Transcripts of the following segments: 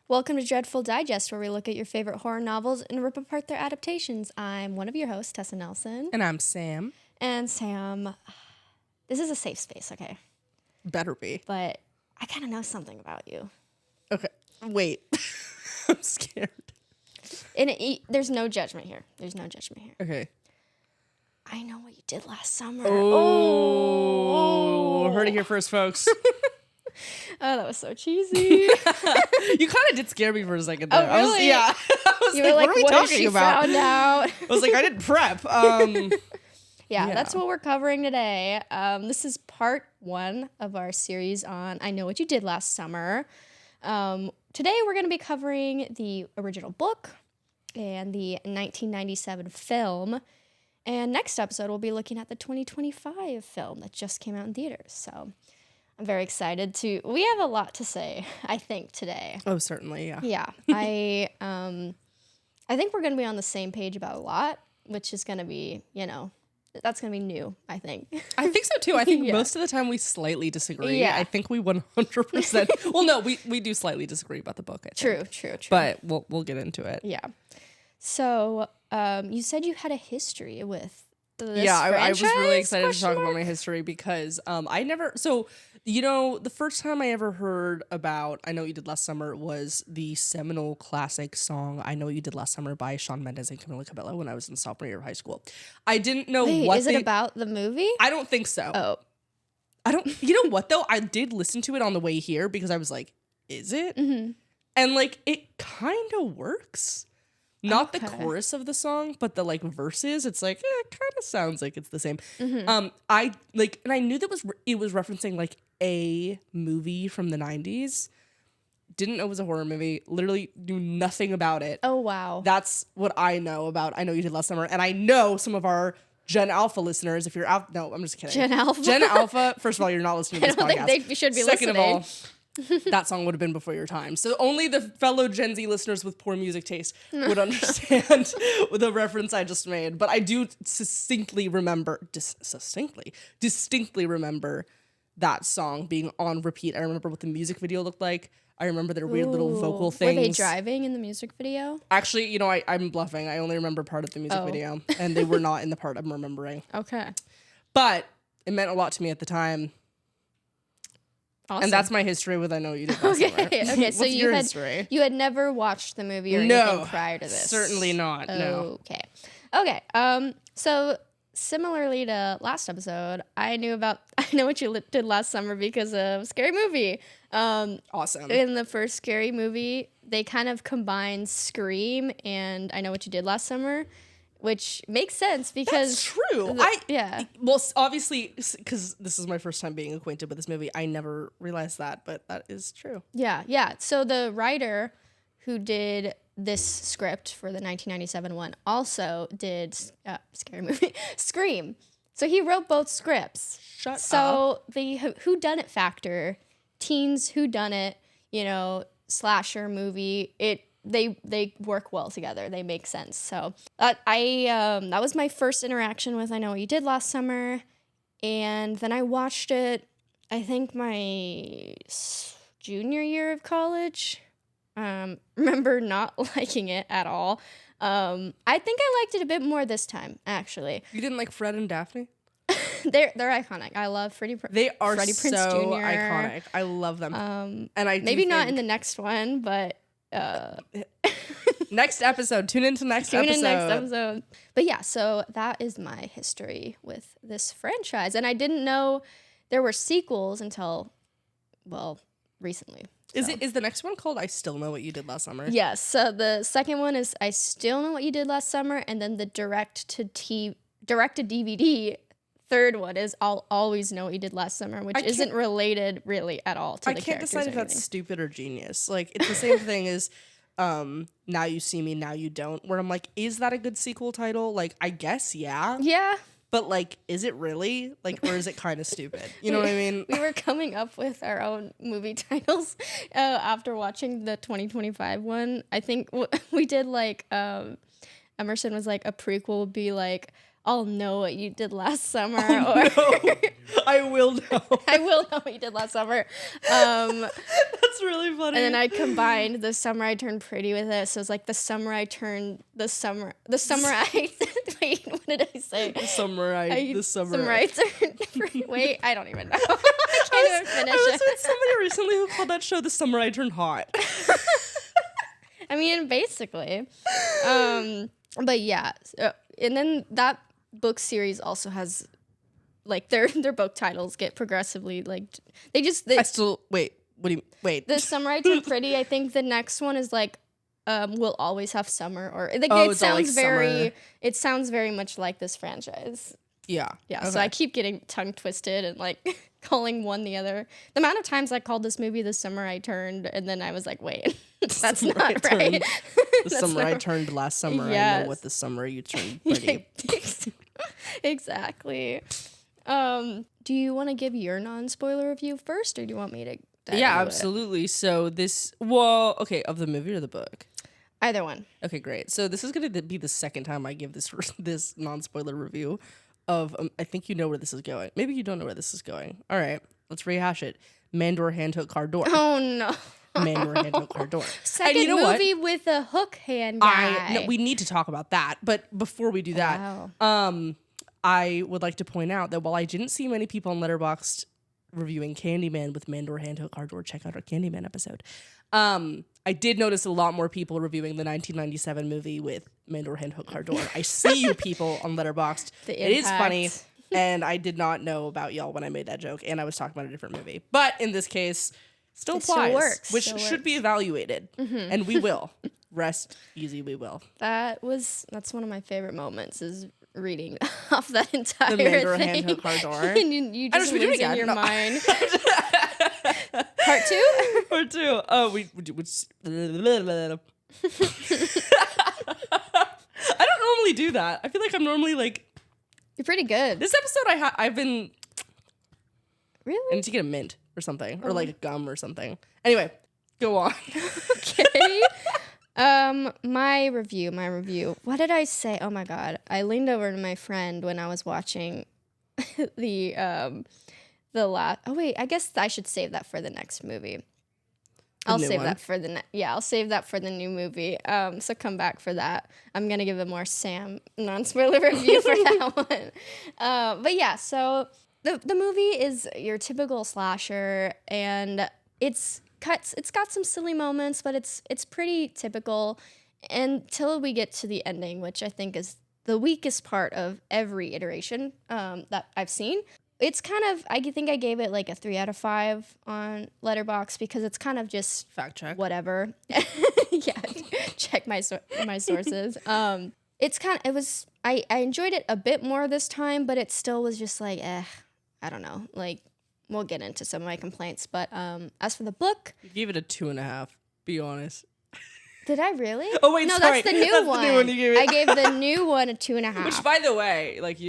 Welcome to Dreadful Digest, where we look at your favorite horror novels and rip apart their adaptations. I'm one of your hosts, Tessa Nelson. And I'm Sam. And Sam, this is a safe space, okay? Better be. But I kind of know something about you. Okay, wait. I'm scared. There's no judgment here. Okay. I know what you did last summer. Oh. Heard it here first, folks. Oh, that was so cheesy. You kind of did scare me for a second there. Oh, really? I was You like, were like, what are we what talking has she about? found out? I was like, I didn't prep. Yeah, that's what we're covering today. This is part 1 of our series on I Know What You Did Last Summer. Today we're going to be covering the original book and the 1997 film. And next episode we'll be looking at the 2025 film that just came out in theaters. So I'm very excited we have a lot to say, I think, today. Oh, certainly, yeah. Yeah, I think we're going to be on the same page about a lot, which is going to be, that's going to be new, I think. I think so, too. I think Yeah. most of the time we slightly disagree. Yeah. I think we 100%. Well, no, we do slightly disagree about the book, I think. True. But we'll get into it. Yeah. So, you said you had a history with this I was really excited to talk mark? about my history because the first time I ever heard about I Know What You Did Last Summer was the seminal classic song I Know What You Did Last Summer by Shawn Mendes and Camila Cabello when I was in sophomore year of high school. I didn't know Wait, is it about the movie? I don't think so. Oh. You know what though? I did listen to it on the way here because I was like, is it? Mm-hmm. And like it kind of works. Not the Okay. chorus of the song, but the like verses. It's like it kind of sounds like it's the same. Mm-hmm. And I knew that it was referencing like a movie from the 90s. Didn't know it was a horror movie. Literally knew nothing about it. Oh, wow. That's what I know about I Know You Did Last Summer, and I know some of our Gen Alpha listeners. If you're out, no, I'm just kidding. Gen Alpha? Gen Alpha. First of all, you're not listening to I this don't podcast. think they should be Second listening. of all, that song would have been before your time. So only the fellow Gen Z listeners with poor music taste would understand the reference I just made. But I do distinctly remember that song being on repeat. I remember what the music video looked like. I remember their weird little vocal things. Were they driving in the music video? Actually, I'm bluffing. I only remember part of the music video, and they were not in the part I'm remembering. Okay. But it meant a lot to me at the time. Awesome. And that's my history with I Know What You Did Last Summer. Okay, so What's your history? you had never watched the movie or No, anything prior to this? certainly not, no. Okay. So similarly to last episode, I Know What You Did Last Summer because of Scary Movie. Awesome. In the first Scary Movie, they kind of combined Scream and I Know What You Did Last Summer, which makes sense because That's true. Well, obviously, because this is my first time being acquainted with this movie, I never realized that, but that is true. Yeah. So the writer who did this script for the 1997 one also did Scary Movie, Scream. So he wrote both scripts. Shut up. So the whodunit factor, teens whodunit, slasher movie, they work well together. They make sense. So that was my first interaction with I Know What You Did Last Summer, and then I watched it, I think my junior year of college. Remember not liking it at all. I think I liked it a bit more this time, actually. You didn't like Fred and Daphne? They're iconic. I love Freddie They are Prinze so Jr. iconic. I love them. And I maybe do not think in the next one, but next episode. Tune into next tune episode. in next episode. But yeah, so that is my history with this franchise, and I didn't know there were sequels until, well, recently. Is the next one called I Still Know What You Did Last Summer? Yes. So the second one is I Still Know What You Did Last Summer, and then the direct to DVD third one is I'll Always Know What You Did Last Summer, which isn't related really at all to the characters. I can't decide if that's stupid or genius. Like, it's the same thing as Now You See Me, Now You Don't, where I'm like, is that a good sequel title? Like, I guess, yeah. Yeah. But, like, is it really? Like, or is it kind of stupid? You know what I mean? We were coming up with our own movie titles after watching the 2025 one. I think we did, like, Emerson was like, a prequel would be, like, I'll know what you did last summer, No, I will know. I will know what you did last summer. That's really funny. And then I combined The Summer I Turned Pretty with it. So it's like the summer I wait, what did I say? The summer I turned pretty. Wait, I don't even know. I can't even finish I was it. with somebody recently who called that show The Summer I Turned Hot. I mean, basically. But yeah. And then that book series also has, like, their book titles get progressively, like, wait, what do you, wait. The Summer I Turned Pretty, I think the next one is, like, We'll Always Have Summer, or, like, it sounds very much like this franchise. Yeah. Yeah, okay. So I keep getting tongue twisted and, like, calling one the other. The amount of times I called this movie The Summer I Turned, and then I was like, wait, that's not right. The summer I turned last summer. Yes. I know what the summer you turned pretty. Exactly. Do you want to give your non-spoiler review first, or do you want me to? Yeah, absolutely. So of the movie or the book? Either one. Okay, great. So this is going to be the second time I give this non-spoiler review of, I think you know where this is going. Maybe you don't know where this is going. All right, let's rehash it. Mandor hand-hook car door. Oh, no. Mandor hand-hook car door. Second you know movie with a hook hand guy. No, we need to talk about that. But before we do that, I would like to point out that while I didn't see many people on Letterboxd reviewing Candyman with Mandor hand-hook car door, check out our Candyman episode. I did notice a lot more people reviewing the 1997 movie with Mandor hand-hook car door. I see you people on Letterboxd. It is funny, and I did not know about y'all when I made that joke, and I was talking about a different movie. But in this case, still applies, works. which should be evaluated, and we will. Rest easy, we will. That's one of my favorite moments, is reading off that entire the Mandor thing. hand-hook car door. And you just lose in your mind. Part two? Part two. Oh, I don't normally do that. I feel like I'm normally like. You're pretty good. This episode, I've been. Really? I need to get a mint or something, or like a gum or something. Anyway, go on. Okay. My review. What did I say? Oh my god. I leaned over to my friend when I was watching the last. Oh wait, I guess I should save that for the next movie. I'll save that for the new movie. So come back for that. I'm gonna give a more Sam non-spoiler review for that one. But yeah, so the movie is your typical slasher, and it's got some silly moments, but it's pretty typical until we get to the ending, which I think is the weakest part of every iteration that I've seen. It's kind of, I think I gave it like a 3 out of 5 on Letterboxd, because it's kind of just fact check, whatever. Yeah, check my sources. I enjoyed it a bit more this time, but it still was just like, I don't know, like. We'll get into some of my complaints, but as for the book, you gave it a 2.5. Be honest. Did I really? Oh wait, no, sorry. That's the new one. The new one you gave it. I gave the new one a 2.5. Which, by the way, like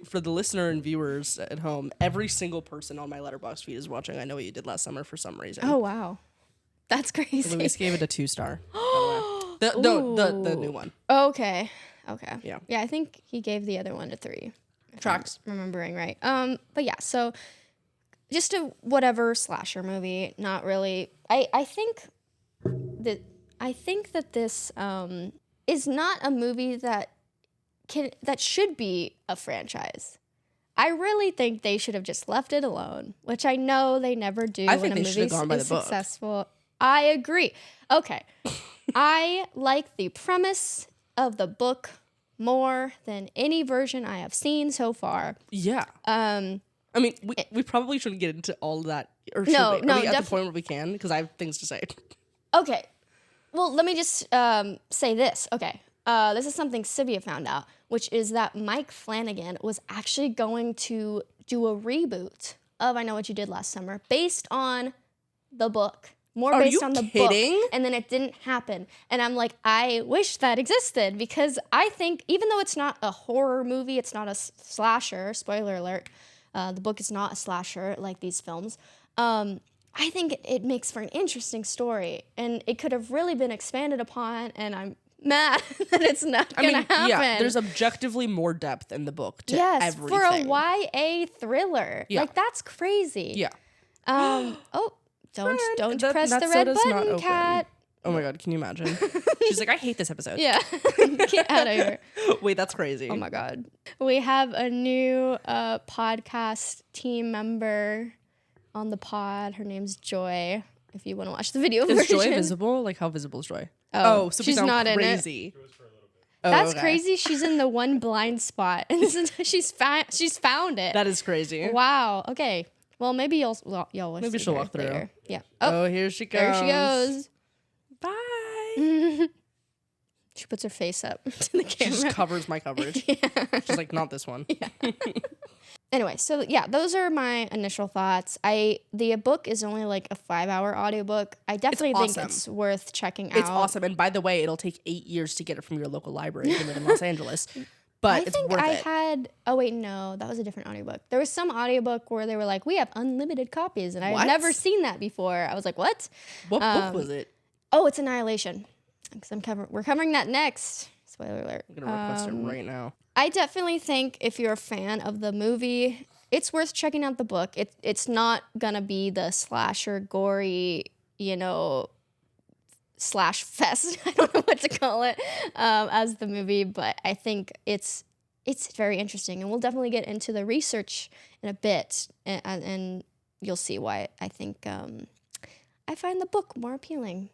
for the listener and viewers at home, every single person on my Letterboxd feed is watching I Know What You Did Last Summer for some reason. Oh wow, that's crazy. Louise gave it a 2-star. the new one. Okay. Yeah. I think he gave the other one a 3. Tracks. I'm remembering right. But yeah, so. Just a whatever slasher movie, not really. I think that this is not a movie that should be a franchise. I really think they should have just left it alone, which I know they never do when a movie is successful. I agree. Okay. I like the premise of the book more than any version I have seen so far. Yeah. I mean, we probably shouldn't get into all of that. Or should no, we? Are we at the point where we can? Because I have things to say. Okay. Well, let me just say this. Okay. This is something Sibia found out, which is that Mike Flanagan was actually going to do a reboot of I Know What You Did Last Summer based on the book. Based on the book. And then it didn't happen. And I'm like, I wish that existed, because I think, even though it's not a horror movie, it's not a slasher, spoiler alert, the book is not a slasher like these films. I think it makes for an interesting story, and it could have really been expanded upon, and I'm mad that it's not going to happen. Yeah, there's objectively more depth in the book to everything. For a YA thriller. Yeah. Like, that's crazy. Yeah. Don't press the red button, cat. Oh my God, can you imagine? She's like, I hate this episode. Yeah. Get out of here. Wait, that's crazy. Oh my God. We have a new podcast team member on the pod. Her name's Joy. If you want to watch the video version. Is Joy visible? Like, how visible is Joy? So she's not crazy. In it. That's crazy. She's in the one blind spot, and she's found it. That is crazy. Wow. Okay. Well, maybe y'all will maybe see she'll her walk through. later. Yeah. Oh, here she goes. There she goes. Bye. She puts her face up to the camera. She just covers my coverage. Yeah. She's like, not this one. Yeah. Anyway, so yeah, those are my initial thoughts. The book is only like a 5-hour audiobook. I definitely think it's worth checking out. It's awesome. And by the way, it'll take 8 years to get it from your local library if you live in Los Angeles. But it's worth it. Oh wait, no, that was a different audiobook. There was some audiobook where they were like, we have unlimited copies, and I had never seen that before. I was like, what? What book was it? Oh, it's Annihilation. Because we're covering that next. Spoiler alert. I'm gonna request it right now. I definitely think if you're a fan of the movie, it's worth checking out the book. It's not gonna be the slasher, gory, slash fest. I don't know what to call it as the movie, but I think it's very interesting, and we'll definitely get into the research in a bit, and you'll see why I think I find the book more appealing.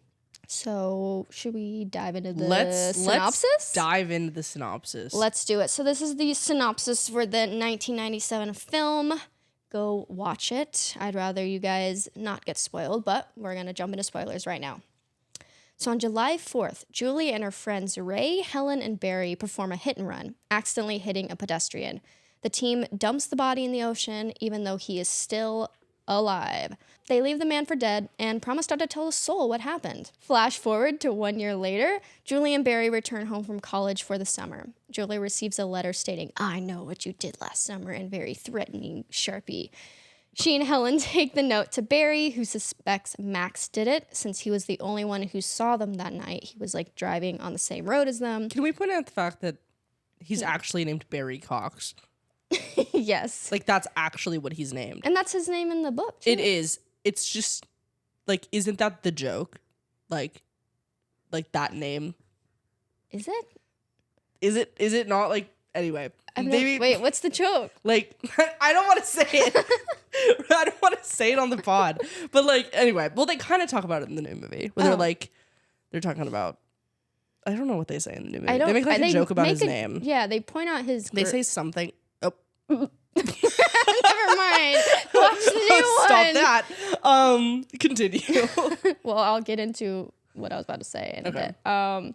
So should we dive into the synopsis? Let's dive into the synopsis. Let's do it. So this is the synopsis for the 1997 film. Go watch it. I'd rather you guys not get spoiled, but we're going to jump into spoilers right now. So on July 4th, Julie and her friends Ray, Helen, and Barry perform a hit and run, accidentally hitting a pedestrian. The team dumps the body in the ocean, even though he is still alive. They leave the man for dead and promise not to tell a soul what happened. Flash forward to 1 year later, Julie and Barry return home from college for the summer. Julie receives a letter stating, I know what you did last summer, in very threatening Sharpie. She and Helen take the note to Barry, who suspects Max did it, since he was the only one who saw them that night. He was like driving on the same road as them. Can we point out the fact that he's actually named Barry Cox? Yes. Like, that's actually what he's named. And that's his name in the book, too. It is. It's just, like, isn't that the joke? Like that name. Is it? Is it not, like, anyway. Wait, what's the joke? Like, I don't want to say it. I don't want to say it on the pod. But, like, anyway. Well, they kind of talk about it in the new movie. Where they're talking about, I don't know what they say in the new movie. They make, like, a joke about his name. Yeah, they point out his... They say something. Oh. Never mind. Watch the new one. Stop that. Continue. Well, I'll get into what I was about to say in a bit. But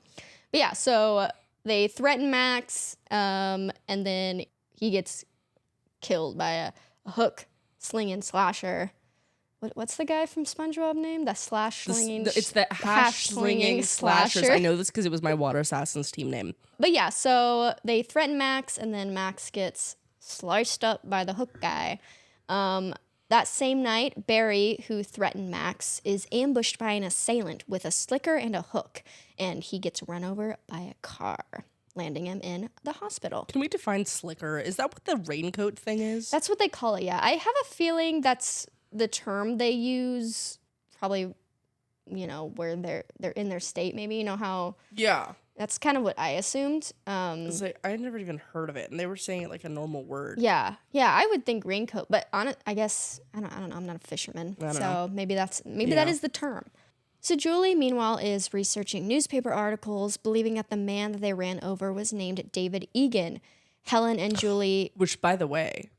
yeah, so they threaten Max, and then he gets killed by a hook slinging slasher. What's the guy from SpongeBob name? That slinging. It's the hash slinging slashers. I know this because it was my Water Assassins team name. But yeah, so they threaten Max, and then Max gets sliced up by the hook guy. That same night, Barry, who threatened Max, is ambushed by an assailant with a slicker and a hook, and he gets run over by a car, landing him in the hospital. Can we define slicker? Is that what the raincoat thing is? That's what they call it, yeah. I have a feeling that's the term they use, probably, where they're in their state, maybe. You know how... Yeah. That's kind of what I assumed. I had never even heard of it, and they were saying it like a normal word. Yeah, I would think raincoat, but I guess I don't know. I'm not a fisherman, so maybe that is the term. So Julie, meanwhile, is researching newspaper articles, believing that the man that they ran over was named David Egan. Helen and Julie, which, by the way,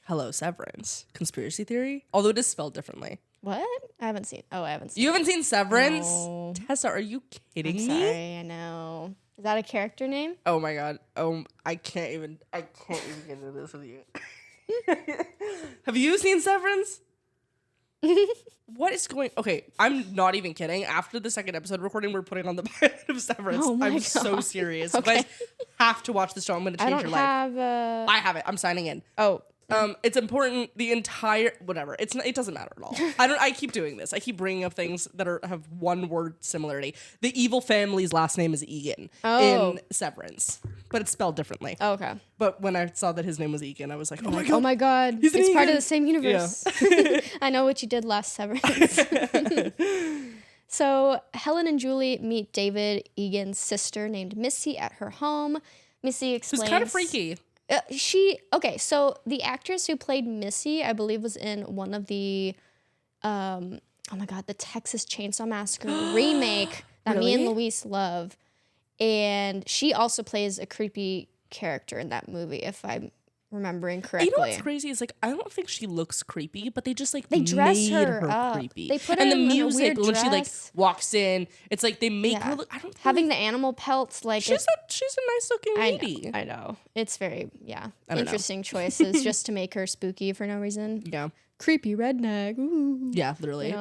hello, Severance conspiracy theory, although it is spelled differently. What? I haven't seen. You haven't seen Severance? No. Tessa, are you kidding me? Sorry, I know. Is that a character name? Oh my God. I can't even get into this with you. Have you seen Severance? What is going... Okay, I'm not even kidding. After the second episode recording, we're putting on the pilot of Severance. Oh my I'm God. so serious. Okay. You guys have to watch the show. I'm going to change your life. I I have it. I'm signing in. Oh, It's important. The entire whatever. It doesn't matter at all. I keep doing this. I keep bringing up things that have one word similarity. The evil family's last name is Egan in Severance, but it's spelled differently. Oh, okay. But when I saw that his name was Egan, I was like, oh my god, it's part of the same universe. Yeah. I know what you did last Severance. So Helen and Julie meet David Egan's sister named Missy at her home. Missy explains... Who's kind of freaky. So the actress who played Missy, I believe, was in one of the, the Texas Chainsaw Massacre remake that me and Luis love. And she also plays a creepy character in that movie, if I'm remembering correctly. You know what's crazy is I don't think she looks creepy, but they just they dress made her up. Creepy. They put her in the music when dress. she walks in, it's they make her look. I don't having the animal pelts she's a nice looking lady. I know. It's very interesting choices just to make her spooky for no reason. Yeah, creepy redneck. Ooh. Yeah, literally,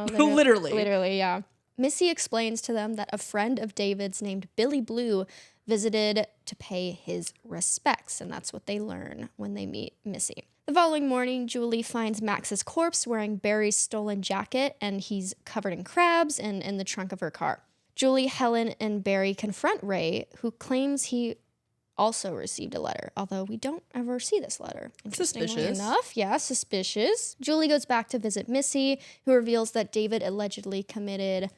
literally, yeah. Missy explains to them that a friend of David's named Billy Blue visited to pay his respects, and that's what they learn when they meet Missy. The following morning, Julie finds Max's corpse wearing Barry's stolen jacket, and he's covered in crabs and in the trunk of her car. Julie, Helen, and Barry confront Ray, who claims he also received a letter, although we don't ever see this letter. Suspicious enough. Yeah, suspicious. Julie goes back to visit Missy, who reveals that David allegedly committed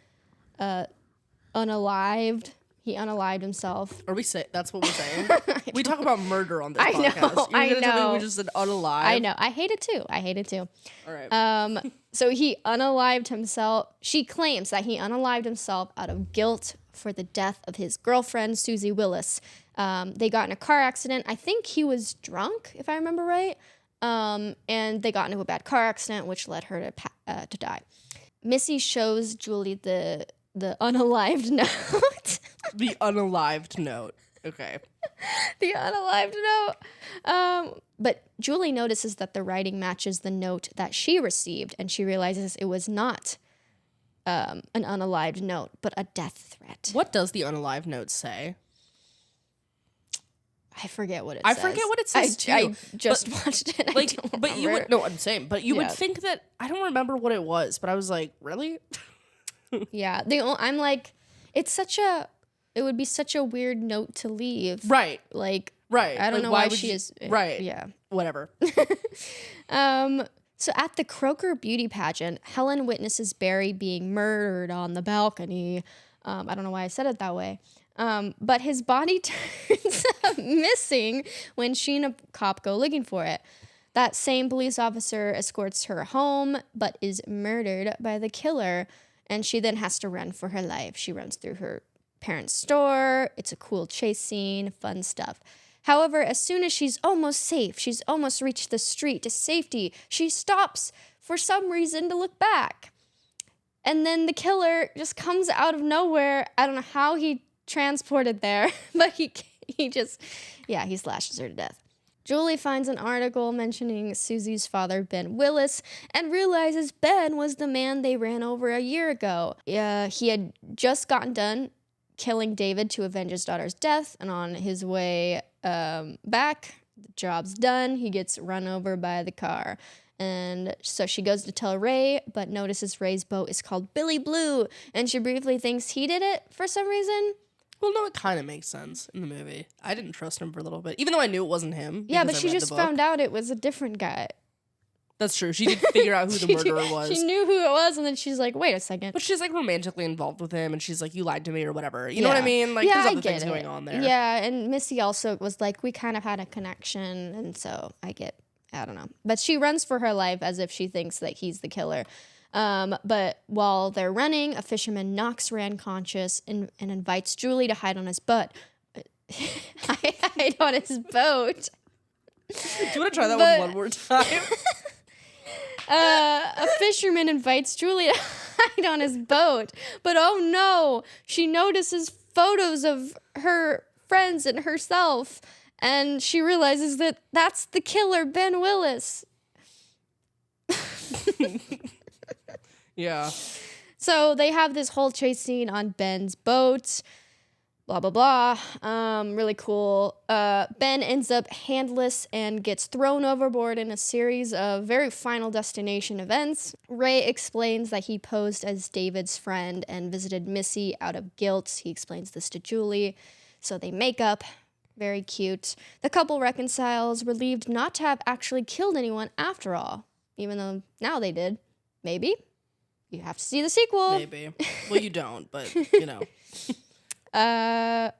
unalived. He unalived himself. Are we say that's what we're saying? We talk about murder on this podcast. I know. We just said unalive. I know. I hate it too. All right. So he unalived himself. She claims that he unalived himself out of guilt for the death of his girlfriend, Susie Willis. They got in a car accident. I think he was drunk, if I remember right. And they got into a bad car accident, which led her to die. Missy shows Julie the unalived note. The unalived note. Okay. The unalived note. But Julie notices that the writing matches the note that she received, and she realizes it was not an unalived note, but a death threat. What does the unalived note say? I forget what it says. I forget what it says too. I just watched it. But you would I'm saying, but you would think that I don't remember what it was, but I was like, really? Yeah, I'm like, it would be such a weird note to leave. Right. Right. I don't know why she is. Right. Yeah. Whatever. So at the Croker beauty pageant, Helen witnesses Barry being murdered on the balcony. I don't know why I said it that way. But his body turns up missing when she and a cop go looking for it. That same police officer escorts her home, but is murdered by the killer. And she then has to run for her life. She runs through her parents' store. It's a cool chase scene, fun stuff. However, as soon as she's almost safe, she's almost reached the street to safety, she stops for some reason to look back. And then the killer just comes out of nowhere. I don't know how he transported there, but he slashes her to death. Julie finds an article mentioning Susie's father, Ben Willis, and realizes Ben was the man they ran over a year ago. He had just gotten done killing David to avenge his daughter's death, and on his way back, the job's done. He gets run over by the car. And so she goes to tell Ray, but notices Ray's boat is called Billy Blue, and she briefly thinks he did it for some reason. Well, no, it kind of makes sense in the movie. I didn't trust him for a little bit, even though I knew it wasn't him. Yeah, but she just found out it was a different guy. That's true. She did figure out who the murderer was. She knew who it was, and then she's like, wait a second. But she's romantically involved with him, and she's like, you lied to me or whatever. You know what I mean? There's other things going on there. Yeah, and Missy also was like, we kind of had a connection, and so I don't know. But she runs for her life as if she thinks that he's the killer. But while they're running, a fisherman knocks Ray unconscious and invites Julie to hide on his boat. Hide on his boat. Do you want to try that one more time? A fisherman invites Julie to hide on his boat. But oh no, she notices photos of her friends and herself. And she realizes that that's the killer, Ben Willis. Yeah. So they have this whole chase scene on Ben's boat. blah, blah, blah. Really cool. Ben ends up handless and gets thrown overboard in a series of very Final Destination events. Ray explains that he posed as David's friend and visited Missy out of guilt. He explains this to Julie. So they make up. Very cute. The couple reconciles, relieved not to have actually killed anyone after all. Even though now they did. Maybe. You have to see the sequel. Maybe. Well, you don't, but, you know.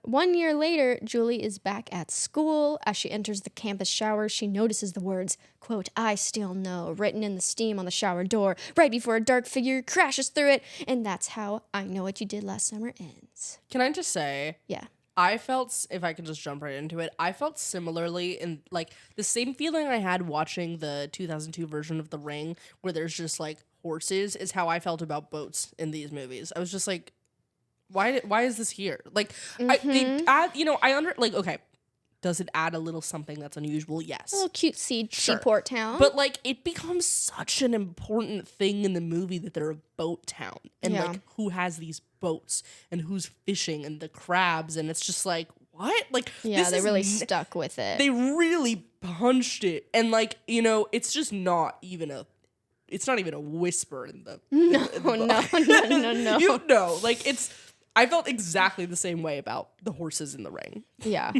1 year later, Julie is back at school. As she enters the campus shower, she notices the words, quote, "I still know," written in the steam on the shower door, right before a dark figure crashes through it. And that's how I Know What You Did Last Summer ends. Can I just say? Yeah. I felt, if I can just jump right into it, I felt similarly in, like, the same feeling I had watching the 2002 version of The Ring, where there's just, like, horses, is how I felt about boats in these movies. I was just like, why is this here? Like, okay, does it add a little something that's unusual? Yes. A little cutesy seaport town. But, like, it becomes such an important thing in the movie that they're a boat town. And, like, who has these boats and who's fishing and the crabs. And it's just like, what? Like, yeah, they really stuck with it. They really punched it. And, like, you know, it's just not even a whisper in the... No. You know, like, I felt exactly the same way about the horses in The Ring. Yeah.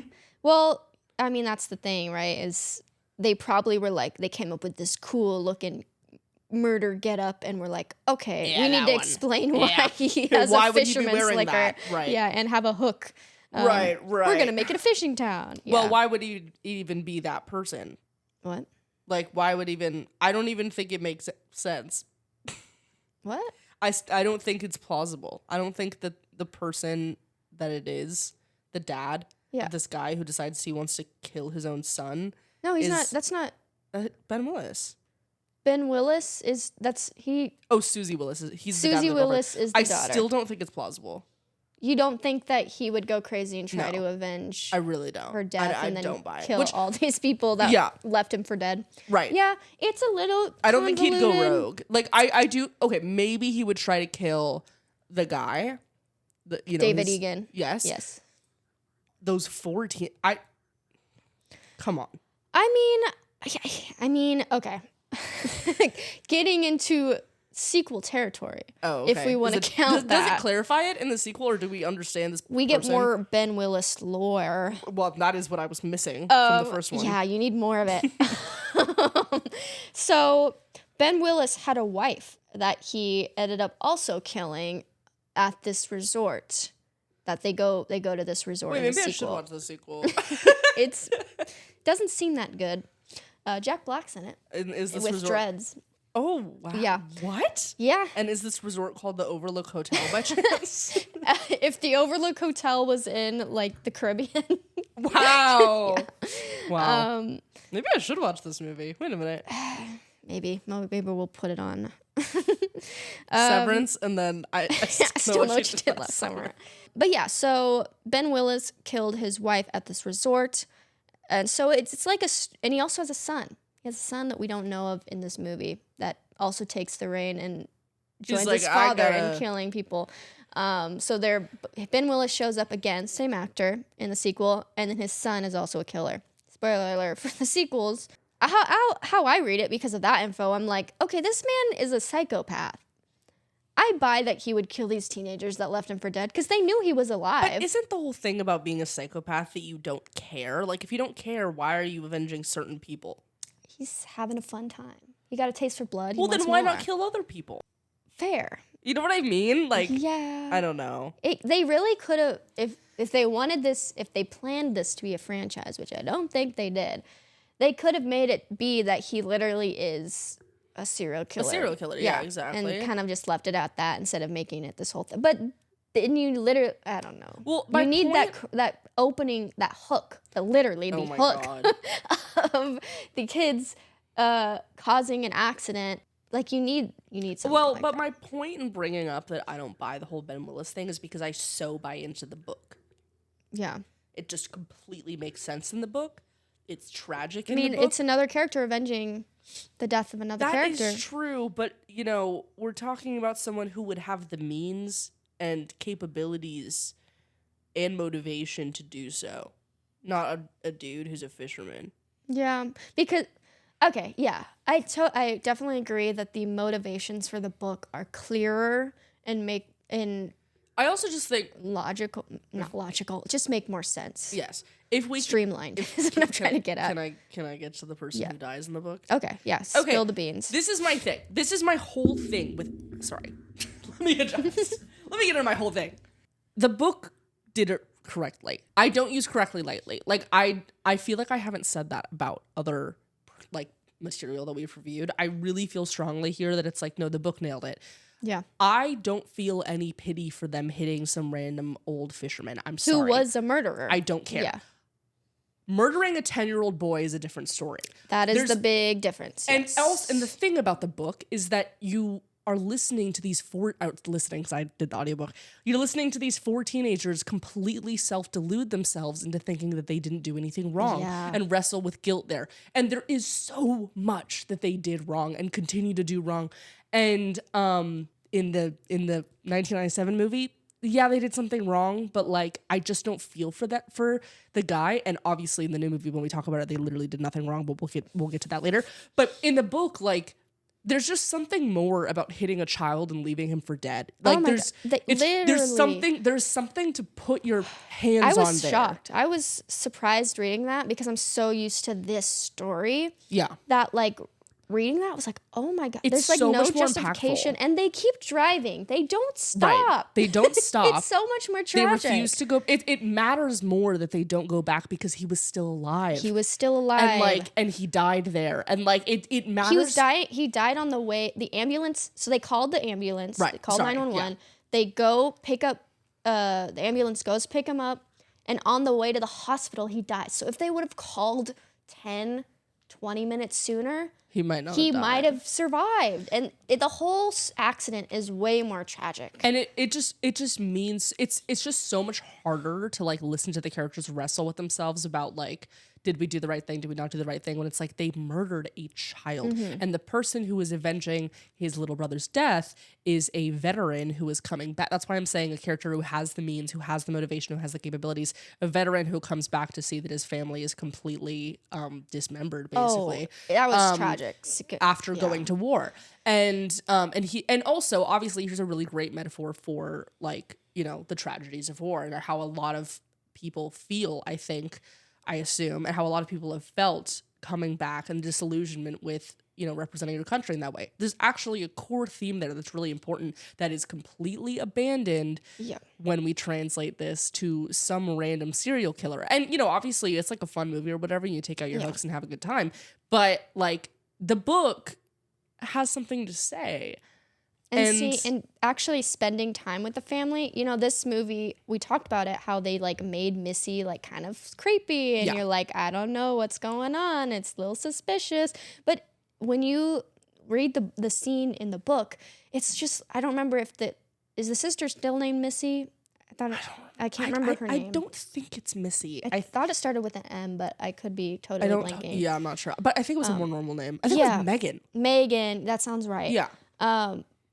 Well, I mean, that's the thing, right? Is they probably were like, they came up with this cool looking murder getup and we're like, okay, we need to explain why he has why a fisherman's slicker. That? Right. Yeah, and have a hook. Right. We're going to make it a fishing town. Yeah. Well, why would he even be that person? What? Like, why would I don't even think it makes sense. What? I don't think it's plausible. I don't think that the person that it is, the dad, this guy who decides he wants to kill his own son. No, he's not. That's not Ben Willis. Ben Willis is Oh, Susie Willis he's Susie the dad Willis is the daughter. I still don't think it's plausible. You don't think that he would go crazy and try to avenge I really don't. her death and then don't buy it. kill all these people that left him for dead? Right. Yeah, it's a little I don't think he'd go rogue. Like, I do... Okay, maybe he would try to kill the guy. David Egan. Yes. Yes. Those 14... Come on. I mean, okay. Getting into sequel territory. Oh, okay. If we want to count that. Does it clarify it in the sequel, or do we understand this We get more Ben Willis lore. Well, that is what I was missing from the first one. Yeah, you need more of it. So, Ben Willis had a wife that he ended up also killing at this resort. That they go to this resort in the sequel. Maybe I should watch the sequel. It doesn't seem that good. Jack Black's in it. Is this with resort? dreads. Oh, wow. Yeah. What? Yeah. And is this resort called the Overlook Hotel by chance? If the Overlook Hotel was in, like, the Caribbean. Wow. Yeah. Wow. Maybe I should watch this movie. Wait a minute. Maybe we'll put it on. Severance, and then I still know what you did last summer. But yeah, so Ben Willis killed his wife at this resort. And so it's like and he also has a son. He has a son that we don't know of in this movie that also takes the reign and joins his father in killing people. So Ben Willis shows up again, same actor in the sequel, and then his son is also a killer. Spoiler alert for the sequels. How I read it because of that info, I'm like, okay, this man is a psychopath. I buy that he would kill these teenagers that left him for dead because they knew he was alive. But isn't the whole thing about being a psychopath that you don't care? Like, if you don't care, why are you avenging certain people? He's having a fun time. He got a taste for blood. Well, then why not kill other people? Fair. You know what I mean? Like, yeah. I don't know. They really could have, if they wanted this, if they planned this to be a franchise, which I don't think they did, they could have made it be that he literally is a serial killer. A serial killer, yeah, exactly. And kind of just left it at that instead of making it this whole thing. But then you literally, I don't know. Well, you need that opening, that hook, literally the hook of the kids causing an accident. Like, you need something. Well, like but that. my point in bringing up that I don't buy the whole Ben Willis thing is because I so buy into the book. Yeah. It just completely makes sense in the book. It's tragic in the book. It's another character avenging the death of another character. That is true, but, you know, we're talking about someone who would have the means and capabilities and motivation to do so. Not a dude who's a fisherman. Yeah, because okay, yeah, I definitely agree that the motivations for the book are clearer and I also just think not logical, just make more sense. yes. If we Streamlined is what I'm trying to get at. Can I get to the person who dies in the book? Okay, yeah, spill the beans. This is my thing. This is my whole thing with sorry. Let me adjust. Let me get into my whole thing. The book did it correctly. I don't use correctly lightly. Like I feel like I haven't said that about other like material that we've reviewed. I really feel strongly here that it's like, no, the book nailed it. Yeah. I don't feel any pity for them hitting some random old fisherman. I'm sorry. Who was a murderer. I don't care. Yeah. Murdering a 10-year-old boy is a different story. That is the big difference. And yes. and the thing about the book is that you are listening to these listening because I did the audiobook. You're listening to these 4 teenagers completely self-delude themselves into thinking that they didn't do anything wrong and wrestle with guilt there. And there is so much that they did wrong and continue to do wrong. And in the 1997 movie, yeah, they did something wrong, but like I just don't feel for the guy. And obviously in the new movie when we talk about it, they literally did nothing wrong, but we'll get to that later. But in the book, like there's just something more about hitting a child and leaving him for dead. Like there's something to put your hands on there. I was shocked. I was surprised reading that because I'm so used to this story. Yeah. That like reading that was like, oh my God, it's there's like so no much more justification. impactful. And they keep driving. They don't stop. Right. They don't stop. It's so much more tragic. They refuse to go. It matters more that they don't go back because he was still alive. He was still alive. And he died there. And like it matters. He died on the way, the ambulance. So they called the ambulance. Right. They called 911. Yeah. They go pick up, the ambulance goes pick him up. And on the way to the hospital, he died. So if they would have called 10, 20 minutes sooner, he might have survived. And the whole accident is way more tragic. And it just means it's just so much harder to like listen to the characters wrestle with themselves about like, did we do the right thing? Did we not do the right thing? When it's like they murdered a child. Mm-hmm. And the person who is avenging his little brother's death is a veteran who is coming back. That's why I'm saying a character who has the means, who has the motivation, who has the capabilities, a veteran who comes back to see that his family is completely dismembered, basically. Oh, that was tragic. After going to war. And also, obviously, here's a really great metaphor for like, you know, the tragedies of war and how a lot of people feel, I assume, and how a lot of people have felt coming back and disillusionment with, you know, representing your country in that way. There's actually a core theme there that's really important that is completely abandoned when we translate this to some random serial killer. And, you know, obviously it's like a fun movie or whatever, and you take out your hooks and have a good time. But, like, the book has something to say. And actually spending time with the family, you know, this movie, we talked about it, how they like made Missy like kind of creepy and you're like, I don't know what's going on. It's a little suspicious. But when you read the scene in the book, it's just, I don't remember is the sister still named Missy? I can't remember her name. I don't think it's Missy. I thought it started with an M, but I could be totally blanking. Yeah, I'm not sure. But I think it was a more normal name. I think it was Megan. Megan, that sounds right. Yeah.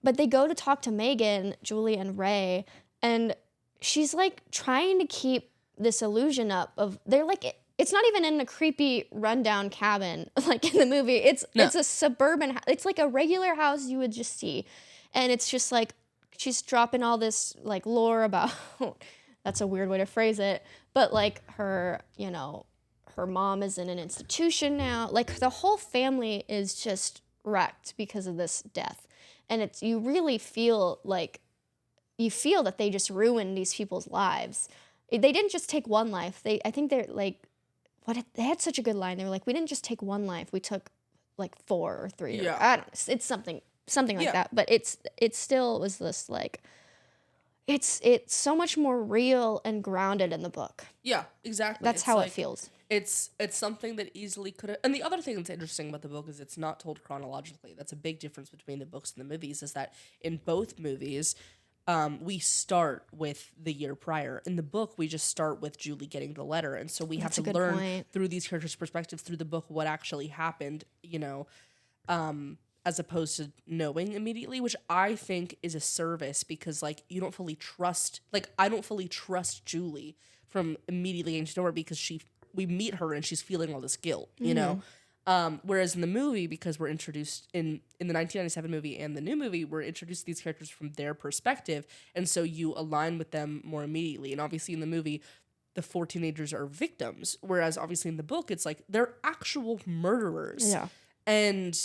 But they go to talk to Megan, Julie, and Ray, and she's like trying to keep this illusion up of they're like it's not even in a creepy rundown cabin like in the movie. It's a suburban. It's like a regular house you would just see, and it's just like she's dropping all this like lore about. That's a weird way to phrase it, but like her, you know, her mom is in an institution now. Like the whole family is just wrecked because of this death. And you really feel that they just ruined these people's lives. They didn't just take one life. I think they're like, they had such a good line. They were like, we didn't just take one life. We took like 4 or 3. Yeah. I don't know. It's something like that. But it still was this like, it's so much more real and grounded in the book. Yeah, exactly. That's how it feels. It's something that easily could have... And the other thing that's interesting about the book is it's not told chronologically. That's a big difference between the books and the movies, is that in both movies, we start with the year prior. In the book, we just start with Julie getting the letter. And so we have to learn through these characters' perspectives, through the book, what actually happened, you know. as opposed to knowing immediately, which I think is a service because like you don't fully trust, like I don't fully trust Julie from immediately getting to know her because we meet her and she's feeling all this guilt, you know? Whereas in the movie, because we're introduced in the 1997 movie and the new movie, we're introduced to these characters from their perspective. And so you align with them more immediately. And obviously in the movie, the 4 teenagers are victims. Whereas obviously in the book, it's like they're actual murderers. Yeah. And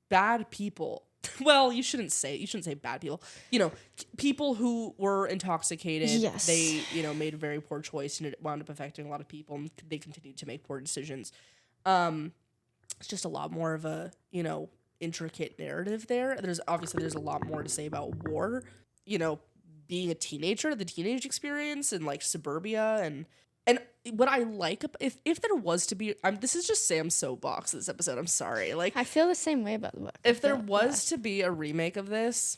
bad people. Well, you shouldn't say bad people. You know, people who were intoxicated. Yes. They, you know, made a very poor choice and it wound up affecting a lot of people and they continued to make poor decisions. It's just a lot more of a, you know, intricate narrative there. There's a lot more to say about war, you know, being a teenager, the teenage experience and like suburbia and what I like, if there was to be, this is just Sam's soapbox this episode. I'm sorry. Like I feel the same way about the book. If there was to be a remake of this,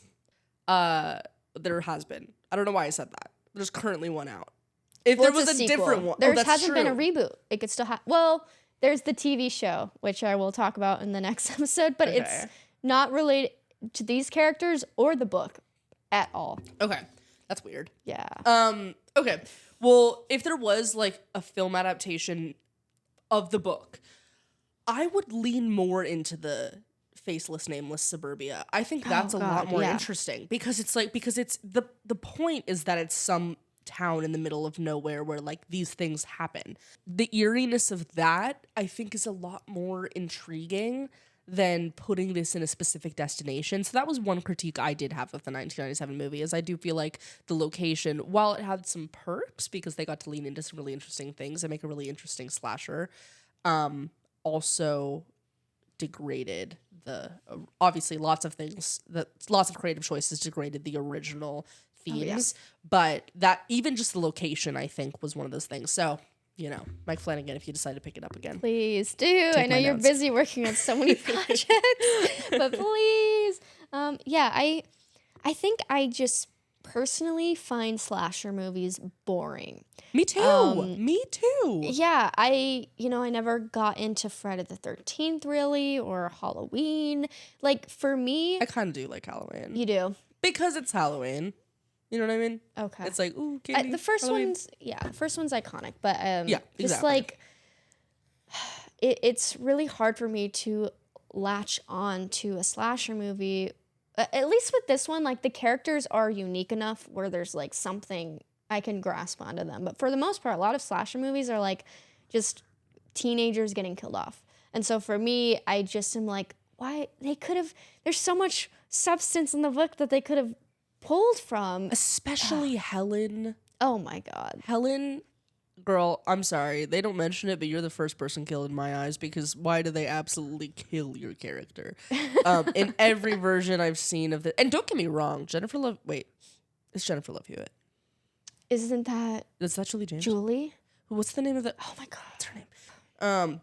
there has been. I don't know why I said that. There's currently one out. If there was a different one, there hasn't been a reboot. It could still have. Well, there's the TV show, which I will talk about in the next episode, but it's not related to these characters or the book at all. Okay, that's weird. Yeah. Okay. Well, if there was like a film adaptation of the book, I would lean more into the faceless, nameless suburbia. I think that's a lot more interesting because it's the point is that it's some town in the middle of nowhere where like these things happen. The eeriness of that I think is a lot more intriguing than putting this in a specific destination. So that was one critique I did have of the 1997 movie, is I do feel like the location, while it had some perks because they got to lean into some really interesting things and make a really interesting slasher, also degraded obviously lots of creative choices degraded the original themes, but that even just the location I think was one of those things. So you know, Mike Flanagan, if you decide to pick it up again. Please do. I know you're busy working on so many projects, but please. I think I just personally find slasher movies boring. Me too. Me too. Yeah, I never got into Friday the 13th really, or Halloween. Like for me, I kind of do like Halloween. You do? Because it's Halloween. You know what I mean? Okay. It's like, ooh, candy. The first one's iconic, but exactly. Just like it's really hard for me to latch on to a slasher movie. At least with this one, like the characters are unique enough where there's like something I can grasp onto them. But for the most part, a lot of slasher movies are like just teenagers getting killed off. And so for me, I just am like, why there's so much substance in the book that they could have pulled from, especially Helen. Oh my God, Helen, girl, I'm sorry they don't mention it, but you're the first person killed in my eyes, because why do they absolutely kill your character? In every version I've seen of and don't get me wrong, it's Jennifer Love Hewitt. Isn't that? Is that Julie James? Julie? What's the name of the? Oh my God, what's her name?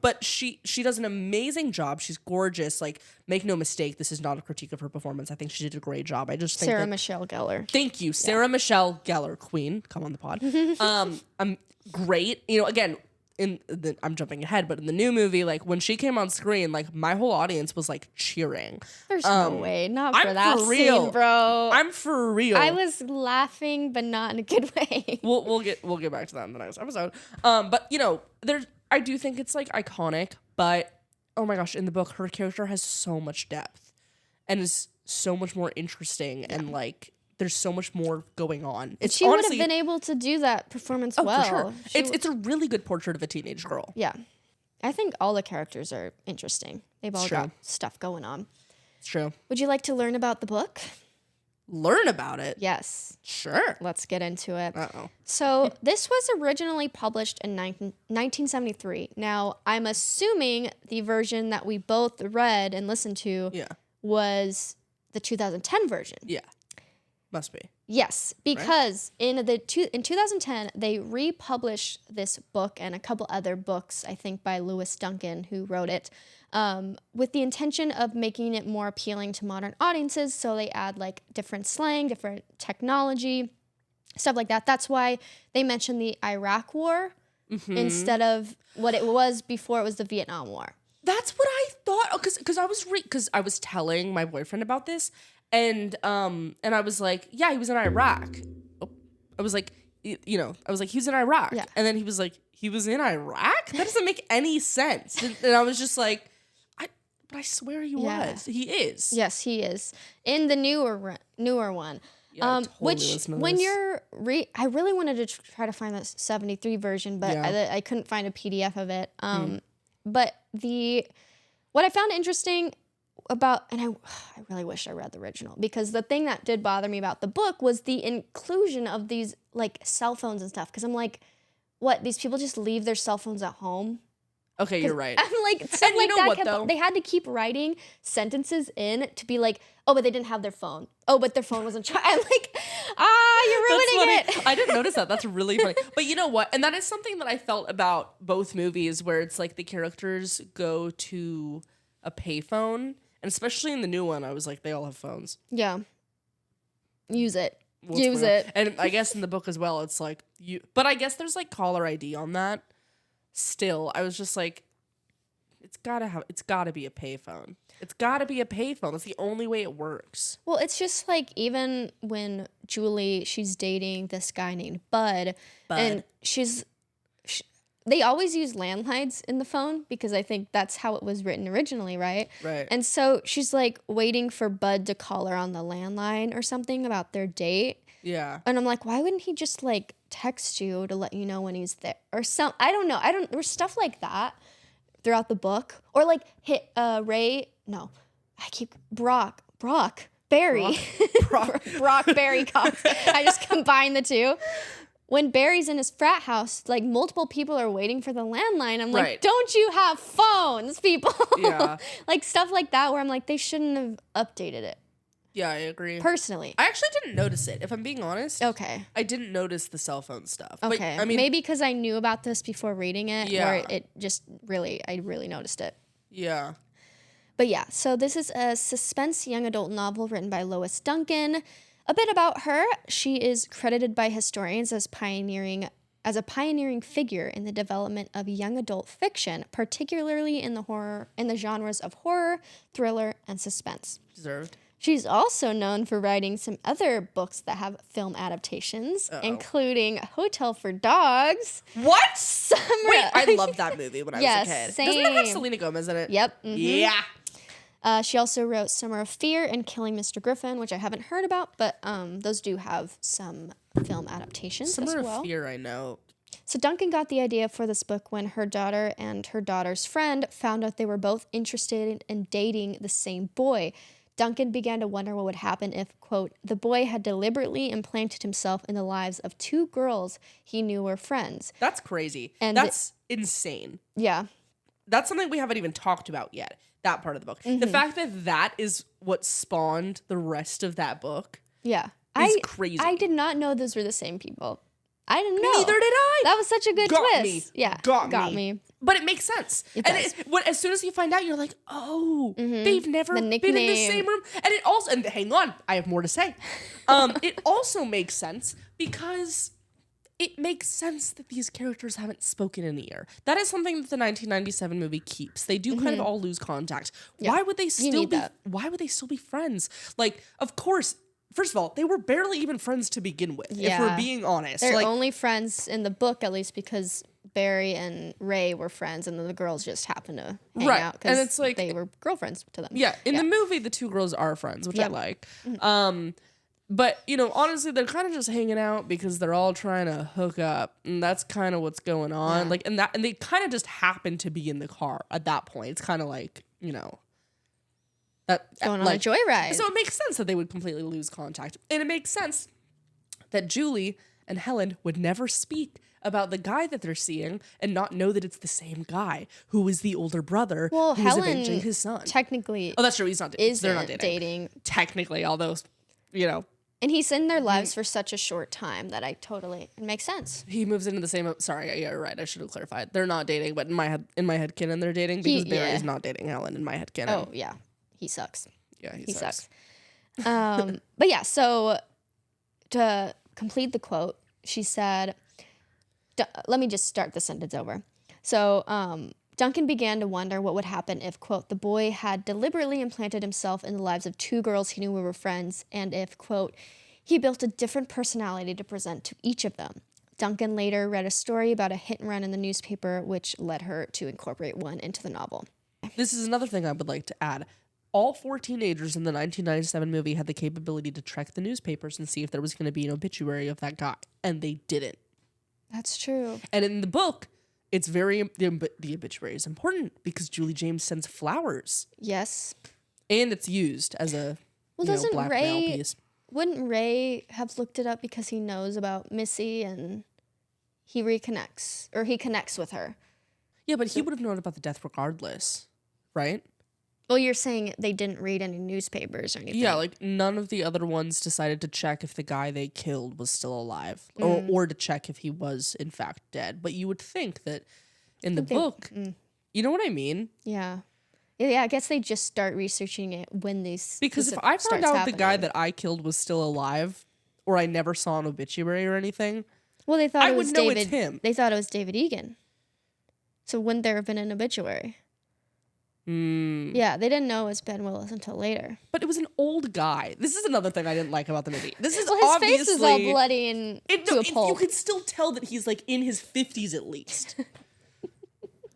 But she does an amazing job. She's gorgeous. Like, make no mistake, this is not a critique of her performance. I think she did a great job. I just think Sarah Michelle Gellar. Thank you, Sarah Michelle Gellar, Queen. Come on the pod. I'm great. You know, again, I'm jumping ahead, but in the new movie, like when she came on screen, like my whole audience was like cheering. There's no way, not for that scene, bro. I'm for real. I was laughing, but not in a good way. We'll get back to that in the next episode. But you know, I do think it's like iconic, but oh my gosh, in the book, her character has so much depth and is so much more interesting, and like there's so much more going on. She would have been able to do that performance well. For sure. It's a really good portrait of a teenage girl. Yeah. I think all the characters are interesting. They've all got stuff going on. It's true. Would you like to learn about the book? Learn about it? Yes. Sure. Let's get into it. Uh-oh. So this was originally published in 1973. Now, I'm assuming the version that we both read and listened to was the 2010 version. Yeah. Must be. Yes, because in 2010, they republished this book and a couple other books, I think by Lois Duncan, who wrote it, with the intention of making it more appealing to modern audiences. So they add like different slang, different technology, stuff like that. That's why they mentioned the Iraq War instead of what it was before. It was the Vietnam War. That's what I thought. Because I was telling my boyfriend about this, and I was like, yeah, he was in Iraq. Oh, I was like, he was in Iraq, and then he was like, he was in Iraq. That doesn't make any sense. And I was just like, but I swear he was. He is. Yes, he is in the newer one. Yeah, when you're I really wanted to try to find the 73 version, but I couldn't find a PDF of it. But what I found interesting about, and I really wish I read the original, because the thing that did bother me about the book was the inclusion of these like cell phones and stuff. Because I'm like, what? These people just leave their cell phones at home? Okay, you're right. I'm like, stuff like that. They had to keep writing sentences in to be like, oh, but they didn't have their phone. Oh, but their phone wasn't charged. I'm like, you're ruining it. I didn't notice that. That's really funny. But you know what? And that is something that I felt about both movies, where it's like the characters go to a payphone, and especially in the new one, I was like, they all have phones. Yeah. Use it. Use it. And I guess in the book as well, it's like but I guess there's like caller ID on that. Still, I was just like, it's gotta be a payphone. It's gotta be a payphone. That's the only way it works. Well, it's just like, even when Julie, she's dating this guy named Bud. And they always use landlines in the phone, because I think that's how it was written originally, right? Right. And so she's like waiting for Bud to call her on the landline or something about their date. Yeah. And I'm like, why wouldn't he just like text you to let you know when he's there or some? I don't know. There's stuff like that throughout the book, or like Brock Barry, Brock Barry Cox. I just combined the two. When Barry's in his frat house, like multiple people are waiting for the landline. I'm like, don't you have phones, people? Yeah. Like stuff like that, where I'm like, they shouldn't have updated it. Yeah, I agree. Personally. I actually didn't notice it, if I'm being honest. Okay. I didn't notice the cell phone stuff. Okay. But, I mean, maybe because I knew about this before reading it, yeah. or it just I really noticed it. Yeah. But yeah, so this is a suspense young adult novel written by Lois Duncan. A bit about her: she is credited by historians as a pioneering figure in the development of young adult fiction, particularly in the genres of horror, thriller, and suspense. Deserved. She's also known for writing some other books that have film adaptations, including Hotel for Dogs. What? Wait, I loved that movie when I was a kid. Same. Doesn't it have Selena Gomez in it? Yep. Mm-hmm. Yeah. She also wrote Summer of Fear and Killing Mr. Griffin, which I haven't heard about, but those do have some film adaptations as well. Summer of Fear, I know. So Duncan got the idea for this book when her daughter and her daughter's friend found out they were both interested in dating the same boy. Duncan began to wonder what would happen if, quote, the boy had deliberately implanted himself in the lives of two girls he knew were friends. That's crazy. And that's insane. Yeah. That's something we haven't even talked about yet, that part of the book. Mm-hmm. The fact that is what spawned the rest of that book is crazy. I did not know those were the same people. I didn't know. Neither did I. That was such a good twist. Me. Yeah. Got me. But it makes sense. As soon as you find out, you're like, oh, they've never been in the same room. And it also, and hang on, I have more to say. It also makes sense because it makes sense that these characters haven't spoken in a year. That is something that the 1997 movie keeps. They do kind of all lose contact. Yeah. Why would they still be friends? Like, of course. First of all, they were barely even friends to begin with, if we're being honest. They're only friends in the book, at least, because Barry and Ray were friends, and then the girls just happened to hang out because they were girlfriends to them. Yeah, in the movie, the two girls are friends, which I like. Mm-hmm. But, honestly, they're kind of just hanging out because they're all trying to hook up, and that's kind of what's going on. Yeah. And they kind of just happen to be in the car at that point. It's kind of like, going on a joyride. So it makes sense that they would completely lose contact. And it makes sense that Julie and Helen would never speak about the guy that they're seeing and not know that it's the same guy who is the older brother who's avenging his son. Technically, that's true. He's not dating. They're not dating. Technically, although, And he's in their lives for such a short time that it makes sense. He moves into the same. Sorry, yeah, you're right. I should have clarified. They're not dating, but in my head canon, they're dating because Barry is not dating Helen in my head canon. Oh yeah. He sucks. Yeah, he sucks. But yeah, so to complete the quote, she said, let me just start the sentence over. So Duncan began to wonder what would happen if, quote, the boy had deliberately implanted himself in the lives of two girls he knew were friends, and if, quote, he built a different personality to present to each of them. Duncan later read a story about a hit and run in the newspaper, which led her to incorporate one into the novel. This is another thing I would like to add. All 4 teenagers in the 1997 movie had the capability to check the newspapers and see if there was going to be an obituary of that guy, and they didn't. That's true. And in the book, it's the obituary is important because Julie James sends flowers. Yes. And it's used as a doesn't blackmail piece. Wouldn't Ray have looked it up because he knows about Missy and he reconnects, or he connects with her? Yeah, but he would have known about the death regardless, right? Well, you're saying they didn't read any newspapers or anything. Yeah, like none of the other ones decided to check if the guy they killed was still alive or to check if he was in fact dead. But you would think that in the book, you know what I mean? Yeah. Yeah, I guess they just start researching it when these. Because if I found out the guy that I killed was still alive, or I never saw an obituary or anything, well, they thought I it was would know David. it's him. They thought it was David Egan. So wouldn't there have been an obituary? Yeah, they didn't know it was Ben Willis until later. But it was an old guy. This is another thing I didn't like about the movie. This is well, his obviously face is all bloody and to a pulp. You can still tell that he's like in his 50s at least.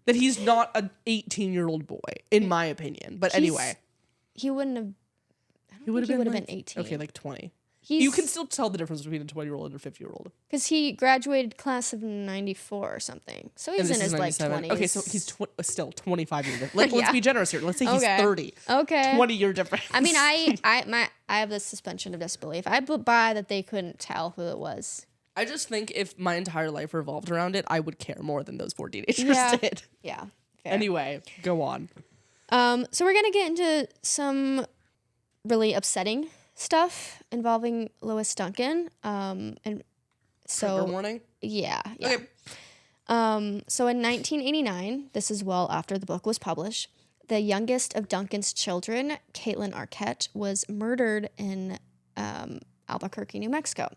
That he's not an 18-year-old boy, in my opinion. But anyway, he wouldn't have. He would have been 18. Okay, like 20. You can still tell the difference between a 20-year-old and a 50-year-old. Because he graduated class of 94 or something. So he's in his like 20s. Okay, so he's still 25 years old. Let's be generous here. Let's say he's 30. Okay. 20-year difference. I mean, I have this suspension of disbelief. I buy that they couldn't tell who it was. I just think if my entire life revolved around it, I would care more than those 4 teenagers did. Yeah. Fair. Anyway, go on. So we're going to get into some really upsetting stuff involving Lois Duncan. And so trigger warning? Yeah. Okay. So in 1989, this is well after the book was published, the youngest of Duncan's children, Caitlin Arquette, was murdered in Albuquerque, New Mexico.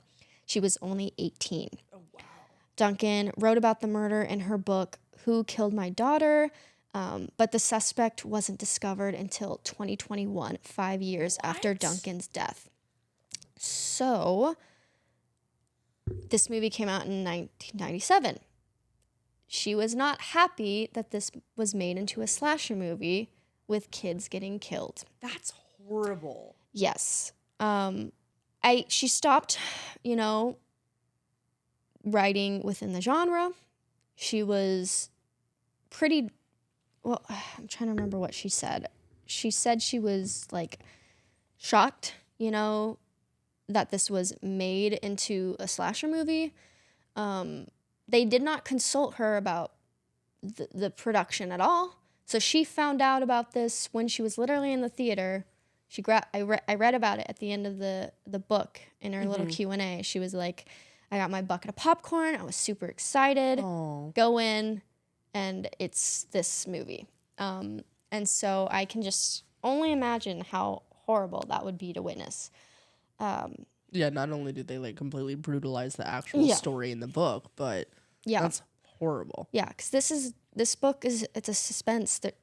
She was only 18. Oh, wow. Duncan wrote about the murder in her book, Who Killed My Daughter? But the suspect wasn't discovered until 2021, 5 years after Duncan's death. So, this movie came out in 1997. She was not happy that this was made into a slasher movie with kids getting killed. That's horrible. Yes. She stopped, writing within the genre. She was pretty, well, I'm trying to remember what she said. She said she was like shocked, that this was made into a slasher movie. They did not consult her about the production at all. So she found out about this when she was literally in the theater. I read about it at the end of the book in her little Q&A. She was like, I got my bucket of popcorn. I was super excited. Aww. Go in, and it's this movie. And so I can just only imagine how horrible that would be to witness. Yeah, not only did they like completely brutalize the actual story in the book, but that's horrible. Yeah, because this book it's a suspense that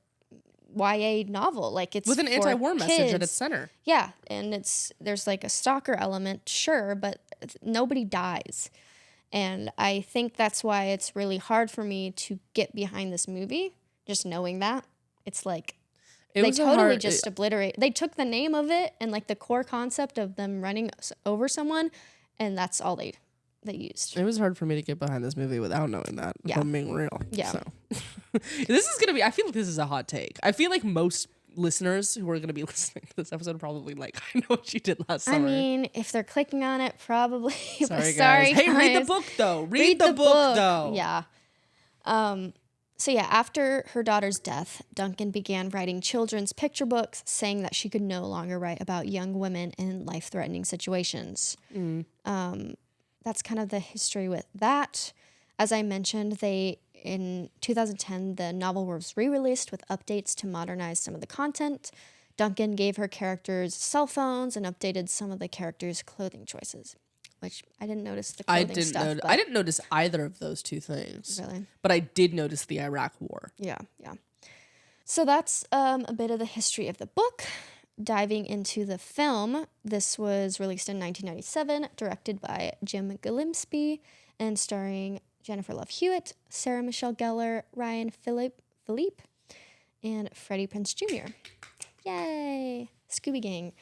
YA novel, like it's with an anti-war message at its center. Yeah, and there's like a stalker element, sure, but nobody dies, and I think that's why it's really hard for me to get behind this movie. Just knowing that it's like they totally just obliterate. They took the name of it and like the core concept of them running over someone, and that's all they used. It was hard for me to get behind this movie without knowing that. If I'm being real. Yeah. So. This is gonna be. I feel like this is a hot take. I feel like most listeners who are gonna be listening to this episode are probably like, I know what you did last summer. I mean, if they're clicking on it, probably. Sorry, guys. Hey, read the book though. Read the book though. Yeah. So yeah, after her daughter's death, Duncan began writing children's picture books, saying that she could no longer write about young women in life-threatening situations. That's kind of the history with that. As I mentioned, in 2010, the novel was re-released with updates to modernize some of the content. Duncan gave her characters cell phones and updated some of the characters' clothing choices. which I didn't notice the I clothing stuff. I didn't notice either of those two things. Really? But I did notice the Iraq War. Yeah. So that's a bit of the history of the book. Diving into the film, this was released in 1997, directed by Jim Gillespie, and starring Jennifer Love Hewitt, Sarah Michelle Gellar, Ryan Philippe, and Freddie Prinze Jr. Yay! Scooby Gang.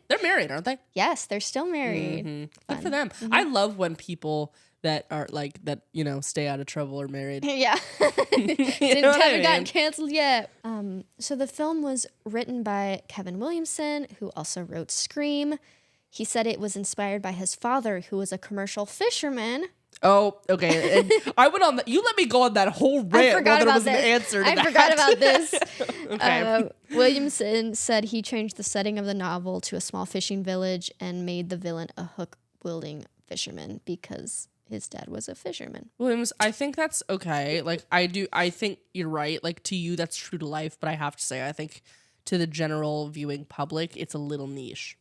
They're married, aren't they? Yes, they're still married. Good for them. I love when people that are like that, stay out of trouble are married. Yeah. Haven't gotten canceled yet. So the film was written by Kevin Williamson, who also wrote Scream. He said it was inspired by his father, who was a commercial fisherman. Oh, okay. And I went on that. You let me go on that whole rant while there was an answer to that. I forgot about this. Okay. Williamson said he changed the setting of the novel to a small fishing village and made the villain a hook-wielding fisherman because his dad was a fisherman. Williams, I think that's okay. Like, I think you're right. Like, to you, that's true to life. But I have to say, I think to the general viewing public, it's a little niche.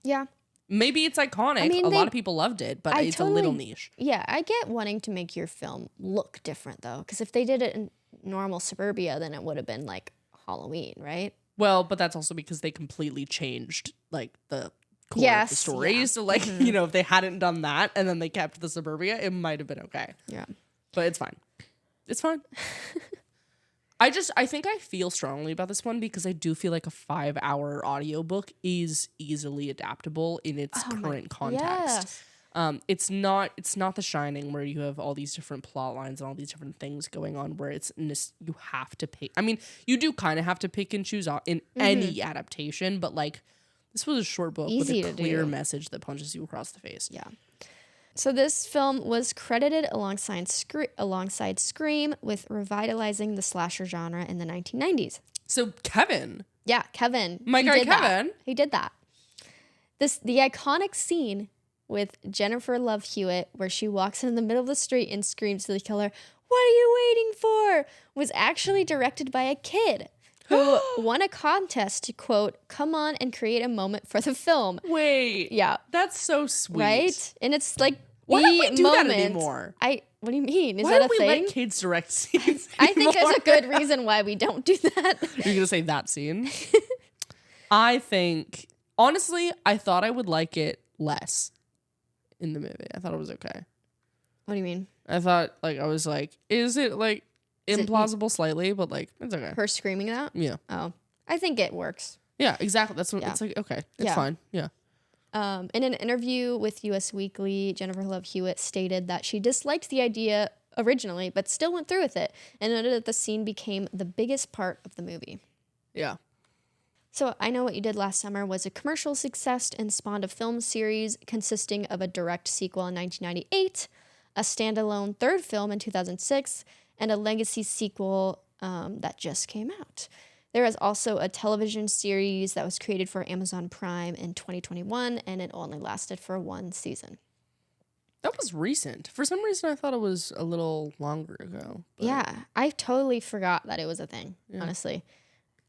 Yeah. Maybe it's iconic. A lot of people loved it, but it's a little niche. Yeah, I get wanting to make your film look different, though. Because if they did it in normal suburbia, then it would have been like Halloween, right? Well, but that's also because they completely changed, like, the core of the story. Yeah. So, like, if they hadn't done that and then they kept the suburbia, it might have been okay. Yeah. But it's fine. It's fine. I think I feel strongly about this one because I do feel like a 5-hour audiobook is easily adaptable in its current context. Yes. It's not The Shining where you have all these different plot lines and all these different things going on where you have to pick. I mean, you do kind of have to pick and choose in any adaptation, but like this was a short book with a clear message that punches you across the face. Yeah. So this film was credited alongside Scream with revitalizing the slasher genre in the 1990s. So Kevin. Yeah, Kevin. My guy Kevin. He did that. The iconic scene with Jennifer Love Hewitt where she walks in the middle of the street and screams to the killer, "What are you waiting for?" was actually directed by a kid who won a contest to, quote, come on and create a moment for the film. Wait. Yeah. That's so sweet. Right? And it's like why don't we do that anymore? What do you mean? Is why that don't a thing? we let kids direct scenes I think there's a good reason why we don't do that. You're going to say that scene? I think, honestly, I thought I would like it less in the movie. I thought it was okay. What do you mean? I thought, I was like, is it, implausible slightly, but, it's okay. Her screaming that? Yeah. Oh. I think it works. Yeah, exactly. That's what it's like, okay. It's fine. Yeah. In an interview with Us Weekly, Jennifer Love Hewitt stated that she disliked the idea originally, but still went through with it, and noted that the scene became the biggest part of the movie. Yeah. So I Know What You Did Last Summer was a commercial success and spawned a film series consisting of a direct sequel in 1998, a standalone third film in 2006, and a legacy sequel that just came out. There is also a television series that was created for Amazon Prime in 2021, and it only lasted for 1 season. That was recent. For some reason, I thought it was a little longer ago. Yeah, I totally forgot that it was a thing, honestly.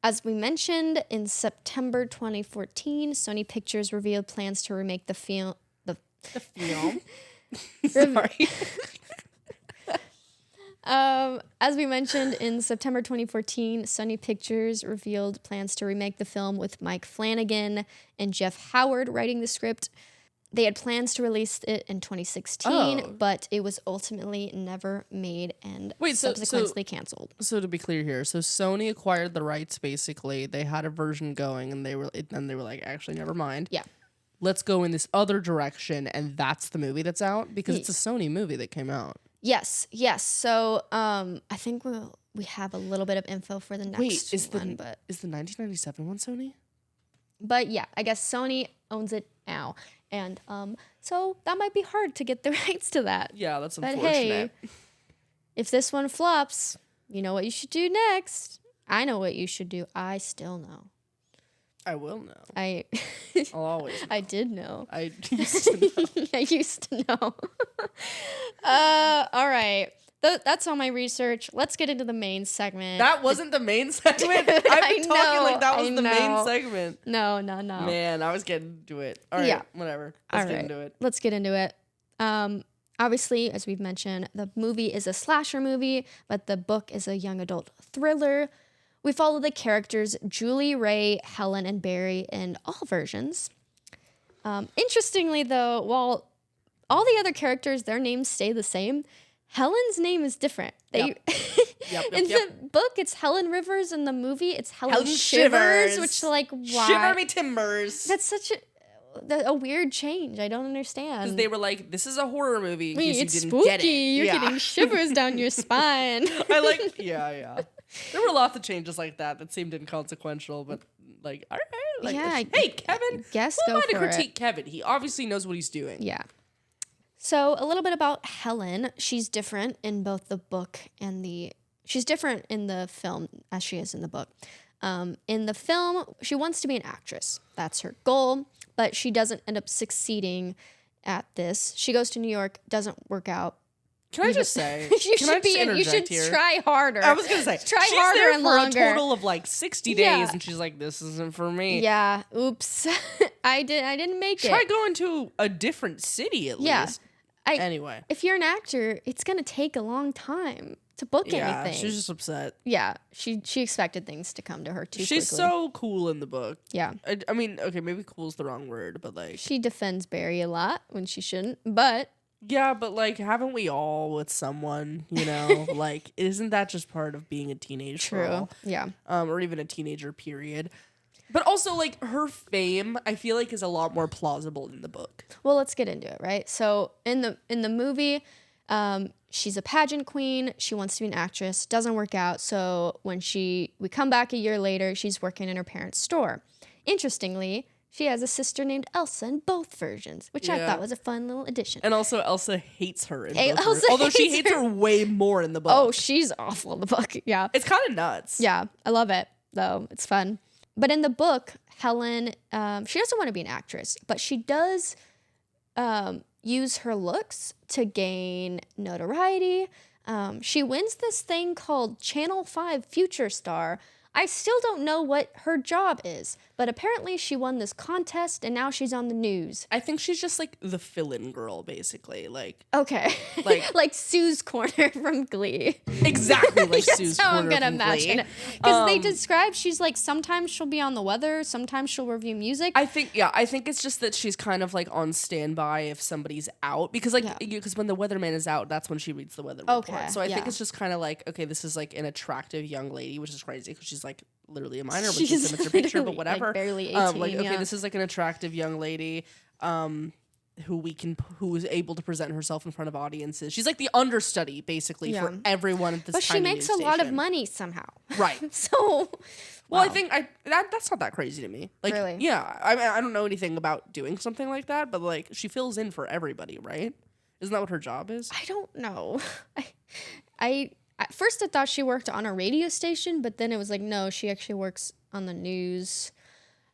As we mentioned, in September 2014, Sony Pictures revealed plans to remake the film. The film? Sorry. As we mentioned, in September 2014, Sony Pictures revealed plans to remake the film with Mike Flanagan and Jeff Howard writing the script. They had plans to release it in 2016, but it was ultimately never made and subsequently canceled. So to be clear here, so Sony acquired the rights basically. They had a version going and they were like, actually, never mind. Yeah. Let's go in this other direction, and that's the movie that's out? Because it's a Sony movie that came out. Yes. So I think we have a little bit of info for the next one. Is the 1997 one Sony? But yeah, I guess Sony owns it now. And so that might be hard to get the rights to that. Yeah, that's unfortunate. But hey, if this one flops, you know what you should do next. I know what you should do. I still know. I will know. I'll always know. I did know. I used to know. I used to know. All right. That's all my research. Let's get into the main segment. That wasn't the main segment? I've been talking like that was the main segment. No. Man, I was getting to it. All right, whatever. Let's get into it. Let's get into it. Obviously, as we've mentioned, the movie is a slasher movie, but the book is a young adult thriller. We follow the characters Julie, Ray, Helen, and Barry in all versions. Interestingly, though, while all the other characters, their names stay the same, Helen's name is different. In the book, it's Helen Rivers. In the movie, it's Helen Shivers, which, like, why? Shiver me timbers. That's such a weird change. I don't understand. Because they were like, this is a horror movie in case it's you didn't spooky. get it. You're getting shivers down your spine. Yeah. There were lots of changes like that seemed inconsequential, but like, all right. Like, hey, Kevin. Guess who go am I to for critique it. Kevin? He obviously knows what he's doing. Yeah. So a little bit about Helen. She's different in both the book and she's different in the film as she is in the book. In the film, she wants to be an actress. That's her goal, but she doesn't end up succeeding at this. She goes to New York, doesn't work out. Can I just say? You should try harder. I was gonna say try she's harder there and for longer. a total of like 60 days, and she's like, "This isn't for me." Yeah. Oops. I didn't make it. Try going to a different city at least. Anyway, if you're an actor, it's gonna take a long time to book anything. She's just upset. Yeah, she expected things to come to her too quickly. She's so cool in the book. Yeah. I mean, okay, maybe cool's the wrong word, but like she defends Barry a lot when she shouldn't, but yeah, but like haven't we all with someone, you know? Like isn't that just part of being a teenage girl? Yeah. Or even a teenager period. But also, like, her fame, I feel like, is a lot more plausible in the book. Well, let's get into it, right? So, in the movie, she's a pageant queen. She wants to be an actress. Doesn't work out. So, when we come back a year later, she's working in her parents' store. Interestingly, she has a sister named Elsa in both versions, which I thought was a fun little addition. And also, Elsa hates her in both Elsa versions. Although she hates her way more in the book. Oh, she's awful in the book. Yeah. It's kind of nuts. Yeah. I love it, though. It's fun. But in the book, Helen, she doesn't want to be an actress, but she does use her looks to gain notoriety. She wins this thing called Channel 5 Future Star. I still don't know what her job is, but apparently she won this contest and now she's on the news. I think she's just like the fill-in girl, basically. Like okay, like Sue's Corner from Glee. Exactly like Sue's Corner I'm gonna from imagine Glee. it because they describe she's like sometimes she'll be on the weather, sometimes she'll review music. I think it's just that she's kind of like on standby if somebody's out because because when the weatherman is out, that's when she reads the weather report. So I think it's just kind of like okay, this is like an attractive young lady, which is crazy because she's like literally a minor when she submits her picture, but whatever. Like barely 18. This is like an attractive young lady who is able to present herself in front of audiences. She's like the understudy basically for everyone at this but she makes a lot of money somehow. Right. So well, I think that's not that crazy to me. Like really? Yeah. I don't know anything about doing something like that, but like she fills in for everybody, right? Isn't that what her job is? I don't know. I at first I thought she worked on a radio station, but then it was like, no, she actually works on the news.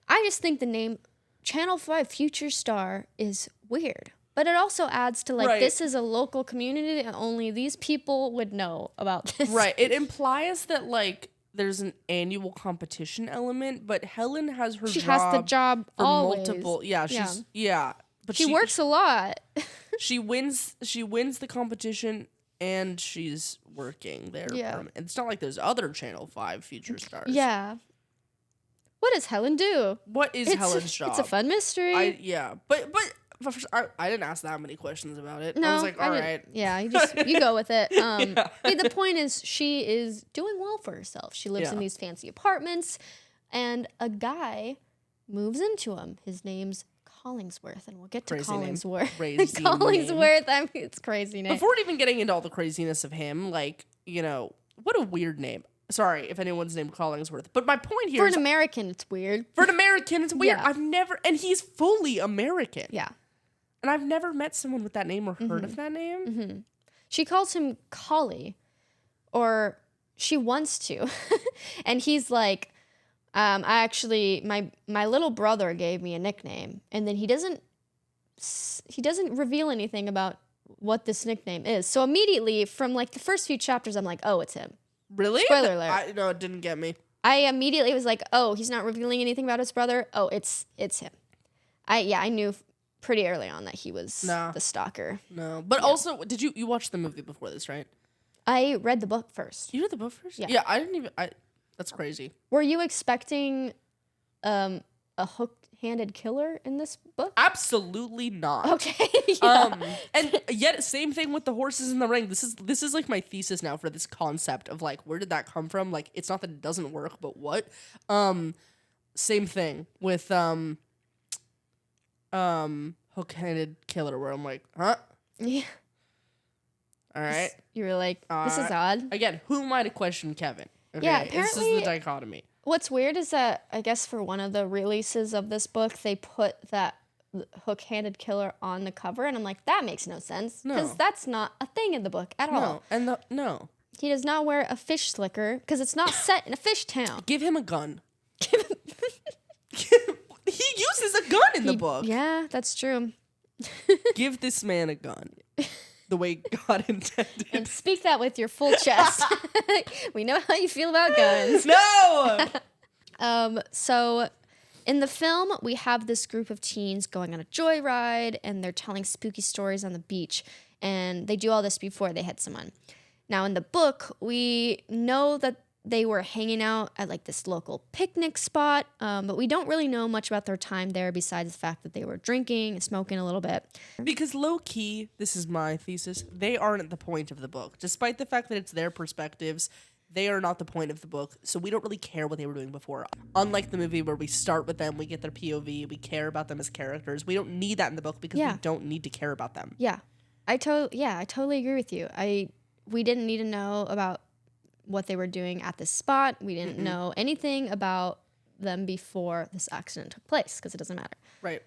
I just think the name Channel 5 Future Star is weird. But it also adds to like, this is a local community and only these people would know about this. Right. It implies that like there's an annual competition element, but Helen has her she has the job for always. Multiple. Yeah, but she works a lot. she wins the competition and she's working there. Yeah. It's not like there's other Channel 5 Future Stars. Yeah. What does Helen do? What is Helen's job? It's a fun mystery. But I didn't ask that many questions about it. No, I was like, all right. Yeah, you go with it. The point is she is doing well for herself. She lives in these fancy apartments, and a guy moves into them. His name's Collingsworth, and we'll get to Crazy Collingsworth. Crazy Collingsworth, I mean, it's crazy name. Before even getting into all the craziness of him, like, you know, what a weird name. Sorry if anyone's named Collingsworth, but my point here is... For an American, it's weird. For an American, it's weird. Yeah. And he's fully American. Yeah. And I've never met someone with that name or heard of that name. Mm-hmm. She calls him Collie, or she wants to. And he's like, my little brother gave me a nickname, and then he doesn't reveal anything about what this nickname is. So immediately from like the first few chapters, I'm like, oh, it's him. Really? Spoiler alert. No, it didn't get me. I immediately was like, oh, he's not revealing anything about his brother. Oh, it's him. I knew pretty early on that he was the stalker. No, but also, did you watch the movie before this, right? I read the book first. You read the book first? Yeah. Yeah, I didn't even. That's crazy. Were you expecting a hook-handed killer in this book? Absolutely not. Okay. Yeah. And yet, same thing with the horses in the ring. This is like my thesis now for this concept of like, where did that come from? Like, it's not that it doesn't work, but what? Same thing with hook-handed killer, where I'm like, huh? Yeah. All right. You were like, this is odd. Again, who am I to question Kevin? Okay, Yeah, apparently, this is the dichotomy. What's weird is that I guess for one of the releases of this book, they put that hook-handed killer on the cover, and I'm like, that makes no sense because that's not a thing in the book at all. No. He does not wear a fish slicker because it's not set in a fish town. Give him a gun. He uses a gun in the book. Yeah, that's true. Give this man a gun. The way God intended. And speak that with your full chest. We know how you feel about guns. No! So in the film, we have this group of teens going on a joyride, and they're telling spooky stories on the beach. And they do all this before they hit someone. Now, in the book, we know that they were hanging out at like this local picnic spot, but we don't really know much about their time there besides the fact that they were drinking and smoking a little bit. Because low-key, this is my thesis, they aren't at the point of the book. Despite the fact that it's their perspectives, they are not the point of the book, so we don't really care what they were doing before. Unlike the movie where we start with them, we get their POV, we care about them as characters. We don't need that in the book because we don't need to care about them. Yeah, I totally agree with you. We didn't need to know about what they were doing at this spot. We didn't know anything about them before this accident took place because it doesn't matter. Right.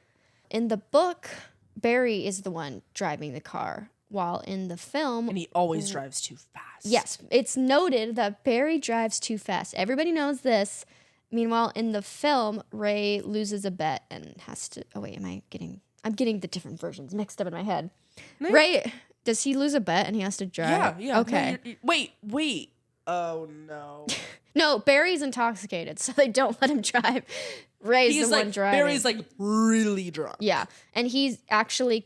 In the book, Barry is the one driving the car, while in the film... And he always drives too fast. Yes, it's noted that Barry drives too fast. Everybody knows this. Meanwhile, in the film, Ray loses a bet and has to... Oh, wait, I'm getting the different versions mixed up in my head. No. Ray, does he lose a bet and he has to drive? Yeah. Okay. No, wait. Oh, no. No, Barry's intoxicated, so they don't let him drive. Ray's the one driving. Barry's like really drunk. Yeah, and he actually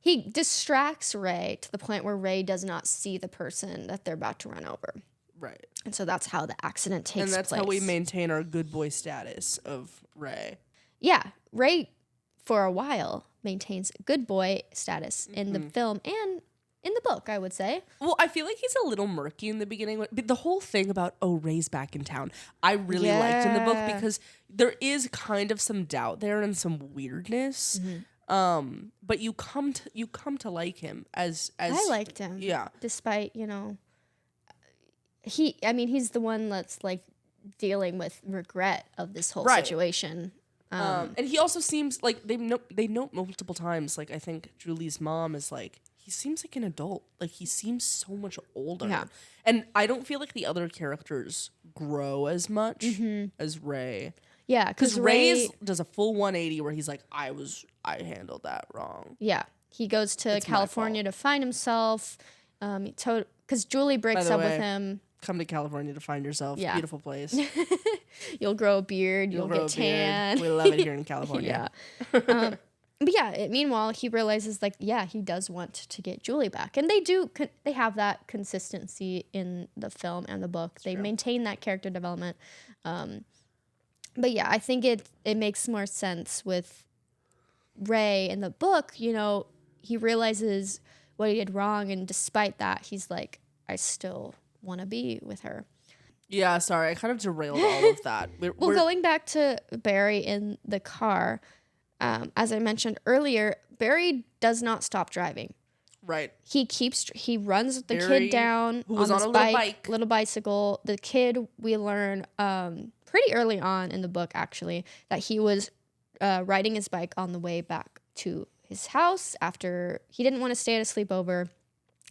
he distracts Ray to the point where Ray does not see the person that they're about to run over. Right. And so that's how the accident takes place. And that's how we maintain our good boy status of Ray. Yeah, Ray, for a while, maintains good boy status in the film and in the book, I would say. Well, I feel like he's a little murky in the beginning. But the whole thing about, Ray's back in town, I really liked in the book because there is kind of some doubt there and some weirdness. But you come to like him as I liked him. Yeah. Despite, he's the one that's like dealing with regret of this whole situation. And he also seems like they note multiple times, like I think Julie's mom is like, he seems like an adult. Like, he seems so much older. Yeah. And I don't feel like the other characters grow as much as Ray. Yeah, because Ray does a full 180 where he's like, I handled that wrong. Yeah. He goes to California to find himself. Because Julie breaks up with him. Come to California to find yourself. Yeah. Beautiful place. You'll grow a beard. You'll get tan. We love it here in California. Yeah. But yeah, meanwhile, he realizes, like, yeah, he does want to get Julie back. And they have that consistency in the film and the book. They maintain that character development. But yeah, I think it makes more sense with Ray in the book. He realizes what he did wrong. And despite that, he's like, I still want to be with her. Yeah, sorry. I kind of derailed all of that. Well, going back to Barry in the car... as I mentioned earlier, Barry does not stop driving. Right. He runs the kid down who was on a little bicycle. The kid, we learn pretty early on in the book, actually, that he was riding his bike on the way back to his house after he didn't want to stay at a sleepover.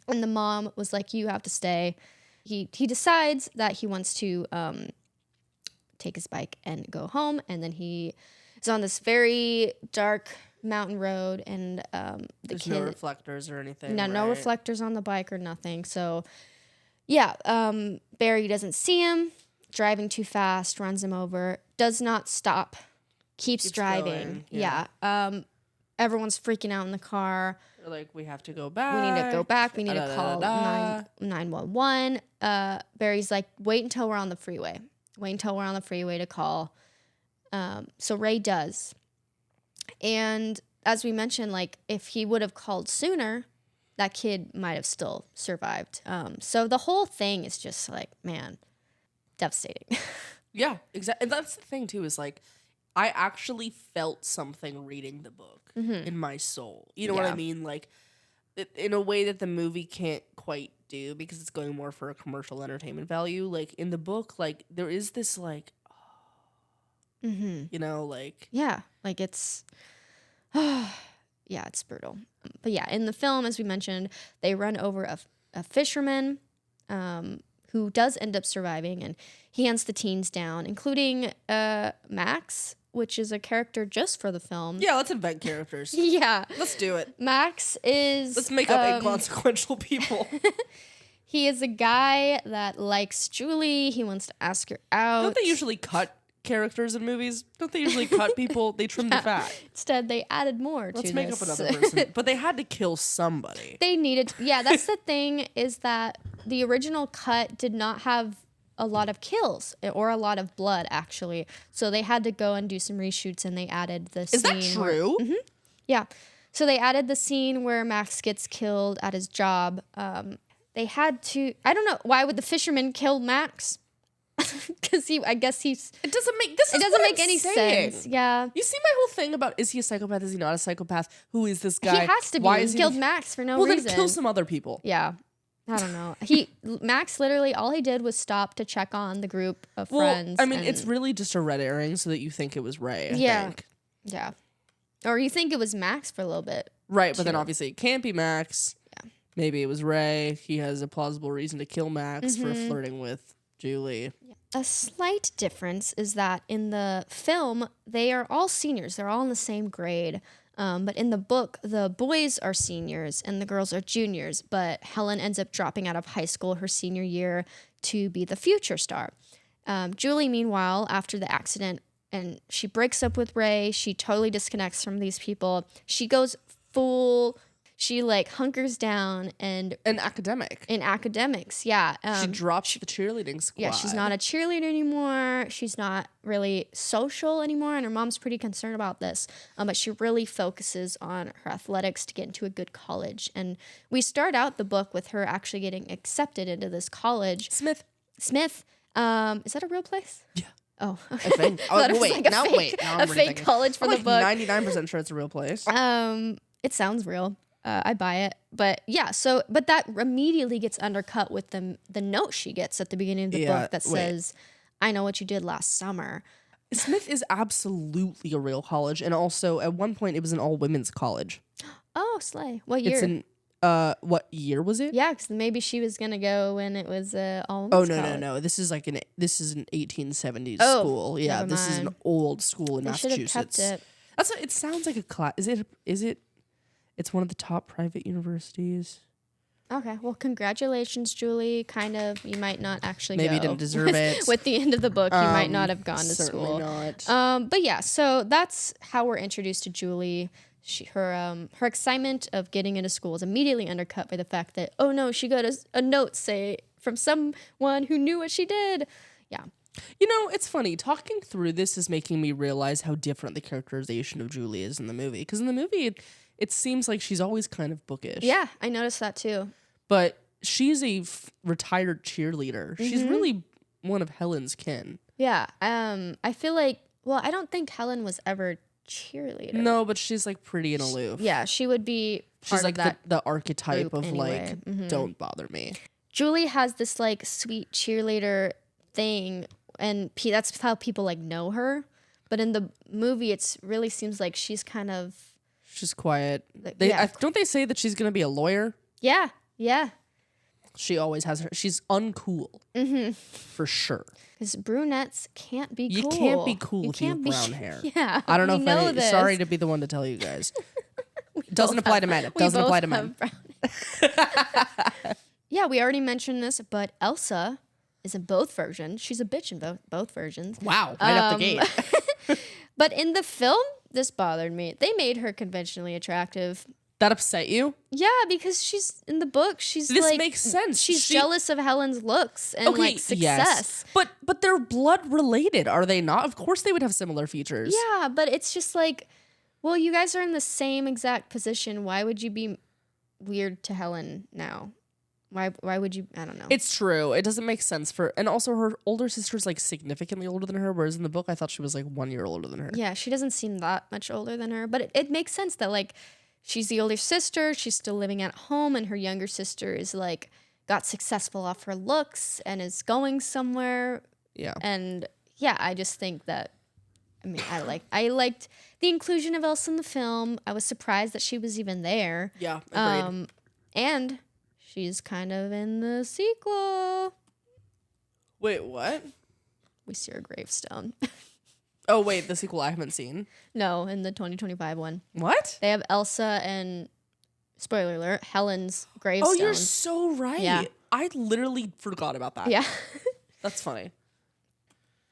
And the mom was like, you have to stay. He decides that he wants to take his bike and go home. And then he is on this very dark mountain road, and There's no reflectors or anything. No reflectors on the bike or nothing. So, yeah, Barry doesn't see him, driving too fast, runs him over, does not stop, keeps driving. Going, yeah. Everyone's freaking out in the car. They're like, we have to go back. We need to go back. We need to call 911. Barry's like, wait until we're on the freeway. Wait until we're on the freeway to call. So Ray does. And as we mentioned, like, if he would have called sooner, that kid might have still survived. So the whole thing is just like, man, devastating. Yeah, exactly. And that's the thing too, is like, I actually felt something reading the book in my soul. You know what I mean? Like, in a way that the movie can't quite do, because it's going more for a commercial entertainment value. Like, in the book, like, there is this, like, you know, like... Yeah, like, it's... yeah, it's brutal. But yeah, in the film, as we mentioned, they run over a fisherman who does end up surviving, and he hunts the teens down, including Max, which is a character just for the film. Yeah, let's invent characters. Yeah. Let's do it. Max is... Let's make up inconsequential people. He is a guy that likes Julie. He wants to ask her out. Don't they usually cut characters in movies? Don't they usually cut people? They trim the fat. Instead, they added more Let's to make this. up another person. But they had to kill somebody. They needed... Yeah, that's the thing, is that the original cut did not have a lot of kills or a lot of blood, actually. So they had to go and do some reshoots, and they added the scene. Is that true? Yeah. So they added the scene where Max gets killed at his job. They had to... I don't know. Why would the fisherman kill Max? Because I guess he's... It doesn't make any sense. Yeah. You see my whole thing about, is he a psychopath? Is he not a psychopath? Who is this guy? He has to be. Why He is killed Max for no well, reason. then kill some other people. Yeah. I don't know. Max literally, all he did was stop to check on the group of friends. I mean, it's really just a red herring so that you think it was Ray, I think. Yeah. Or you think it was Max for a little bit. Right, but then obviously it can't be Max. Yeah. Maybe it was Ray. He has a plausible reason to kill Max for flirting with Julie. A slight difference is that in the film, they are all seniors. They're all in the same grade. But in the book, the boys are seniors and the girls are juniors. But Helen ends up dropping out of high school her senior year to be the future star. Julie, meanwhile, after the accident, and she breaks up with Ray, she totally disconnects from these people. She goes full... She, like, hunkers down and... An academic. In academics, yeah. She drops the cheerleading squad. Yeah, she's not a cheerleader anymore. She's not really social anymore, and her mom's pretty concerned about this. But she really focuses on her athletics to get into a good college. And we start out the book with her actually getting accepted into this college. Smith. Is that a real place? Yeah. Oh, I think. Now I'm a fake college for the book. 99% sure it's a real place. It sounds real. I buy it. But yeah, but that immediately gets undercut with the note she gets at the beginning of the book that says, I know what you did last summer. Smith is absolutely a real college. And also, at one point, it was an all-women's college. Oh, slay. What year? It's in, what year was it? Yeah, because maybe she was going to go when it was all-women's college. No. This is an 1870s school. Yeah, this is an old school in Massachusetts. Should have kept it. It sounds like a class. Is it? It's one of the top private universities. Okay, well, congratulations, Julie. Kind of, you might not actually maybe go. Didn't deserve it. With the end of the book, you might not have gone to certainly school. Not. But yeah, so that's how we're introduced to Julie. Her excitement of getting into school is immediately undercut by the fact that, oh no, she got a note, say, from someone who knew what she did. Yeah. You know, it's funny. Talking through this is making me realize how different the characterization of Julie is in the movie. Because in the movie, it seems like she's always kind of bookish. Yeah, I noticed that too. But she's a retired cheerleader. She's really one of Helen's kin. Yeah. I feel like, well, I don't think Helen was ever cheerleader. No, but she's like pretty and aloof. Yeah, she would be she's like that the archetype of anyway. like, don't bother me. Julie has this like sweet cheerleader thing, and that's how people like know her. But in the movie, it really seems like she's kind of... She's quiet. Yeah. Don't they say that she's going to be a lawyer? Yeah. She always has her. She's uncool. For sure. Because brunettes can't be You cool. can't be cool you if you have can't be brown hair. Yeah. I don't know we if know any, this. sorry to be the one to tell you guys. It doesn't apply to men. It doesn't apply to men. Yeah, we already mentioned this, but Elsa is in both versions. She's a bitch in both versions. Wow. Right up the gate. But in the film, this bothered me. They made her conventionally attractive. That upset you? Yeah, because she's in the book. This like, makes sense. She's jealous of Helen's looks and like success. Yes. But they're blood related, are they not? Of course they would have similar features. Yeah, but it's just like, well, you guys are in the same exact position. Why would you be weird to Helen now? Why would you? I don't know. It's true. It doesn't make sense and also her older sister's like significantly older than her, whereas in the book I thought she was like 1 year older than her. Yeah, she doesn't seem that much older than her, but it makes sense that like she's the older sister, she's still living at home, and her younger sister is like got successful off her looks and is going somewhere. Yeah. And yeah, I just think that I liked the inclusion of Elsa in the film. I was surprised that she was even there. Yeah, agreed. And she's kind of in the sequel. Wait, what? We see her gravestone. Oh, wait, the sequel I haven't seen. No, in the 2025 one. What? They have Elsa and, spoiler alert, Helen's gravestone. Oh, you're so right. Yeah. I literally forgot about that. Yeah. That's funny.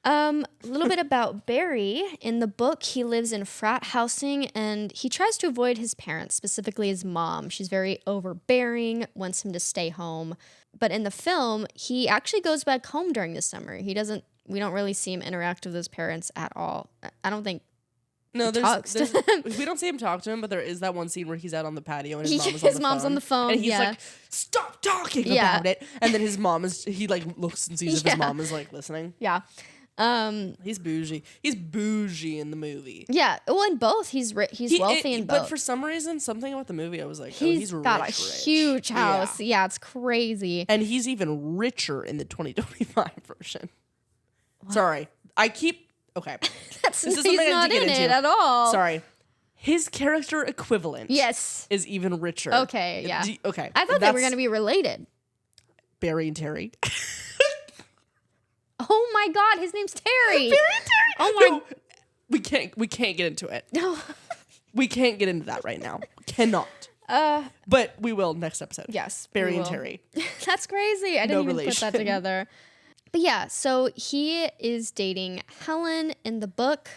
A little bit about Barry. In the book, he lives in frat housing and he tries to avoid his parents, specifically his mom. She's very overbearing, wants him to stay home. But in the film, he actually goes back home during the summer. We don't really see him interact with his parents at all. I don't think No, talks to them. we don't see him talk to him, but there is that one scene where he's out on the patio and His mom's on the phone. And he's yeah. like, stop talking about it. And then his mom he like looks and sees if his mom is like listening. Yeah. He's bougie. He's bougie in the movie. Yeah. Well, in both, he's wealthy in both. But for some reason, something about the movie, I was like, he's got rich, a rich. huge house. Yeah, it's crazy. And he's even richer in the 2025 version. What? Sorry. Okay. This is something he's not in it at all. Sorry. His character equivalent is even richer. Okay, yeah. Okay. I thought they were going to be related. Barry and Terry. Oh my God, his name's Terry. Barry and Terry. Oh my. No, we can't get into it. No. We can't get into that right now. Cannot. But we will next episode. Yes. Barry and Terry. That's crazy. I didn't even put that together. But yeah, so he is dating Helen in the book.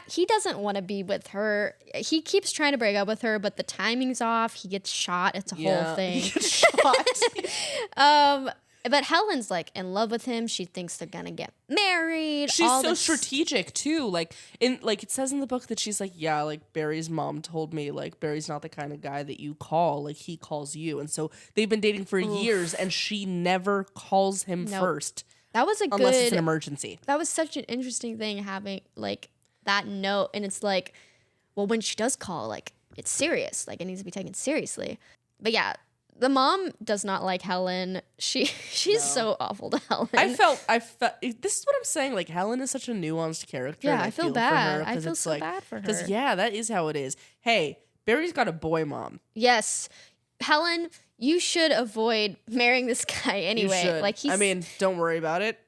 He doesn't want to be with her. He keeps trying to break up with her, but the timing's off. He gets shot. It's a whole thing. He gets shot. But Helen's like in love with him. She thinks they're gonna get married. She's so strategic too. Like it says in the book that she's like, yeah, like Barry's mom told me like Barry's not the kind of guy that you call. Like he calls you, and so they've been dating for years, and she never calls him first. That was unless it's an emergency. That was such an interesting thing having like that note, and it's like, well, when she does call, like it's serious. Like it needs to be taken seriously. But yeah. The mom does not like Helen. She's so awful to Helen. I felt this is what I'm saying. Like Helen is such a nuanced character. Yeah, and I feel bad. For her, I feel so bad for her. Because that is how it is. Hey, Barry's got a boy mom. Yes, Helen, you should avoid marrying this guy anyway. You should. Like don't worry about it.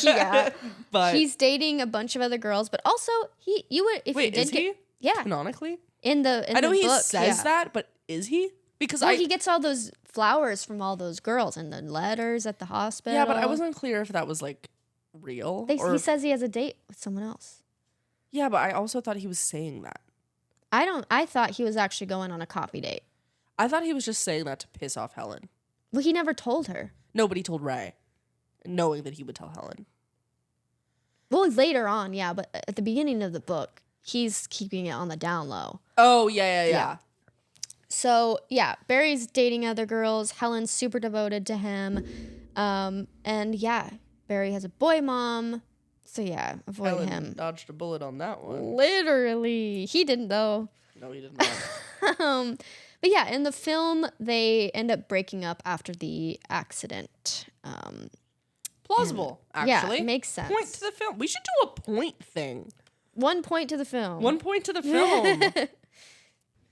Yeah, but he's dating a bunch of other girls. But also, is he? Yeah, canonically. I know he says that, but is he? Because he gets all those flowers from all those girls and the letters at the hospital. Yeah, but I wasn't clear if that was like real. He says he has a date with someone else. Yeah, but I also thought he was saying that. I thought he was actually going on a coffee date. I thought he was just saying that to piss off Helen. Well, he never told her. Nobody told Ray, knowing that he would tell Helen. Well, later on, yeah, but at the beginning of the book, he's keeping it on the down low. Oh, yeah. So, yeah, Barry's dating other girls. Helen's super devoted to him. And, yeah, Barry has a boy mom. So, yeah, avoid Helen him. Dodged a bullet on that one. Literally. He didn't, though. No, he did not. But, yeah, in the film, they end up breaking up after the accident. Plausible, actually. Yeah, it makes sense. Point to the film. We should do a point thing. 1 point to the film. 1 point to the film.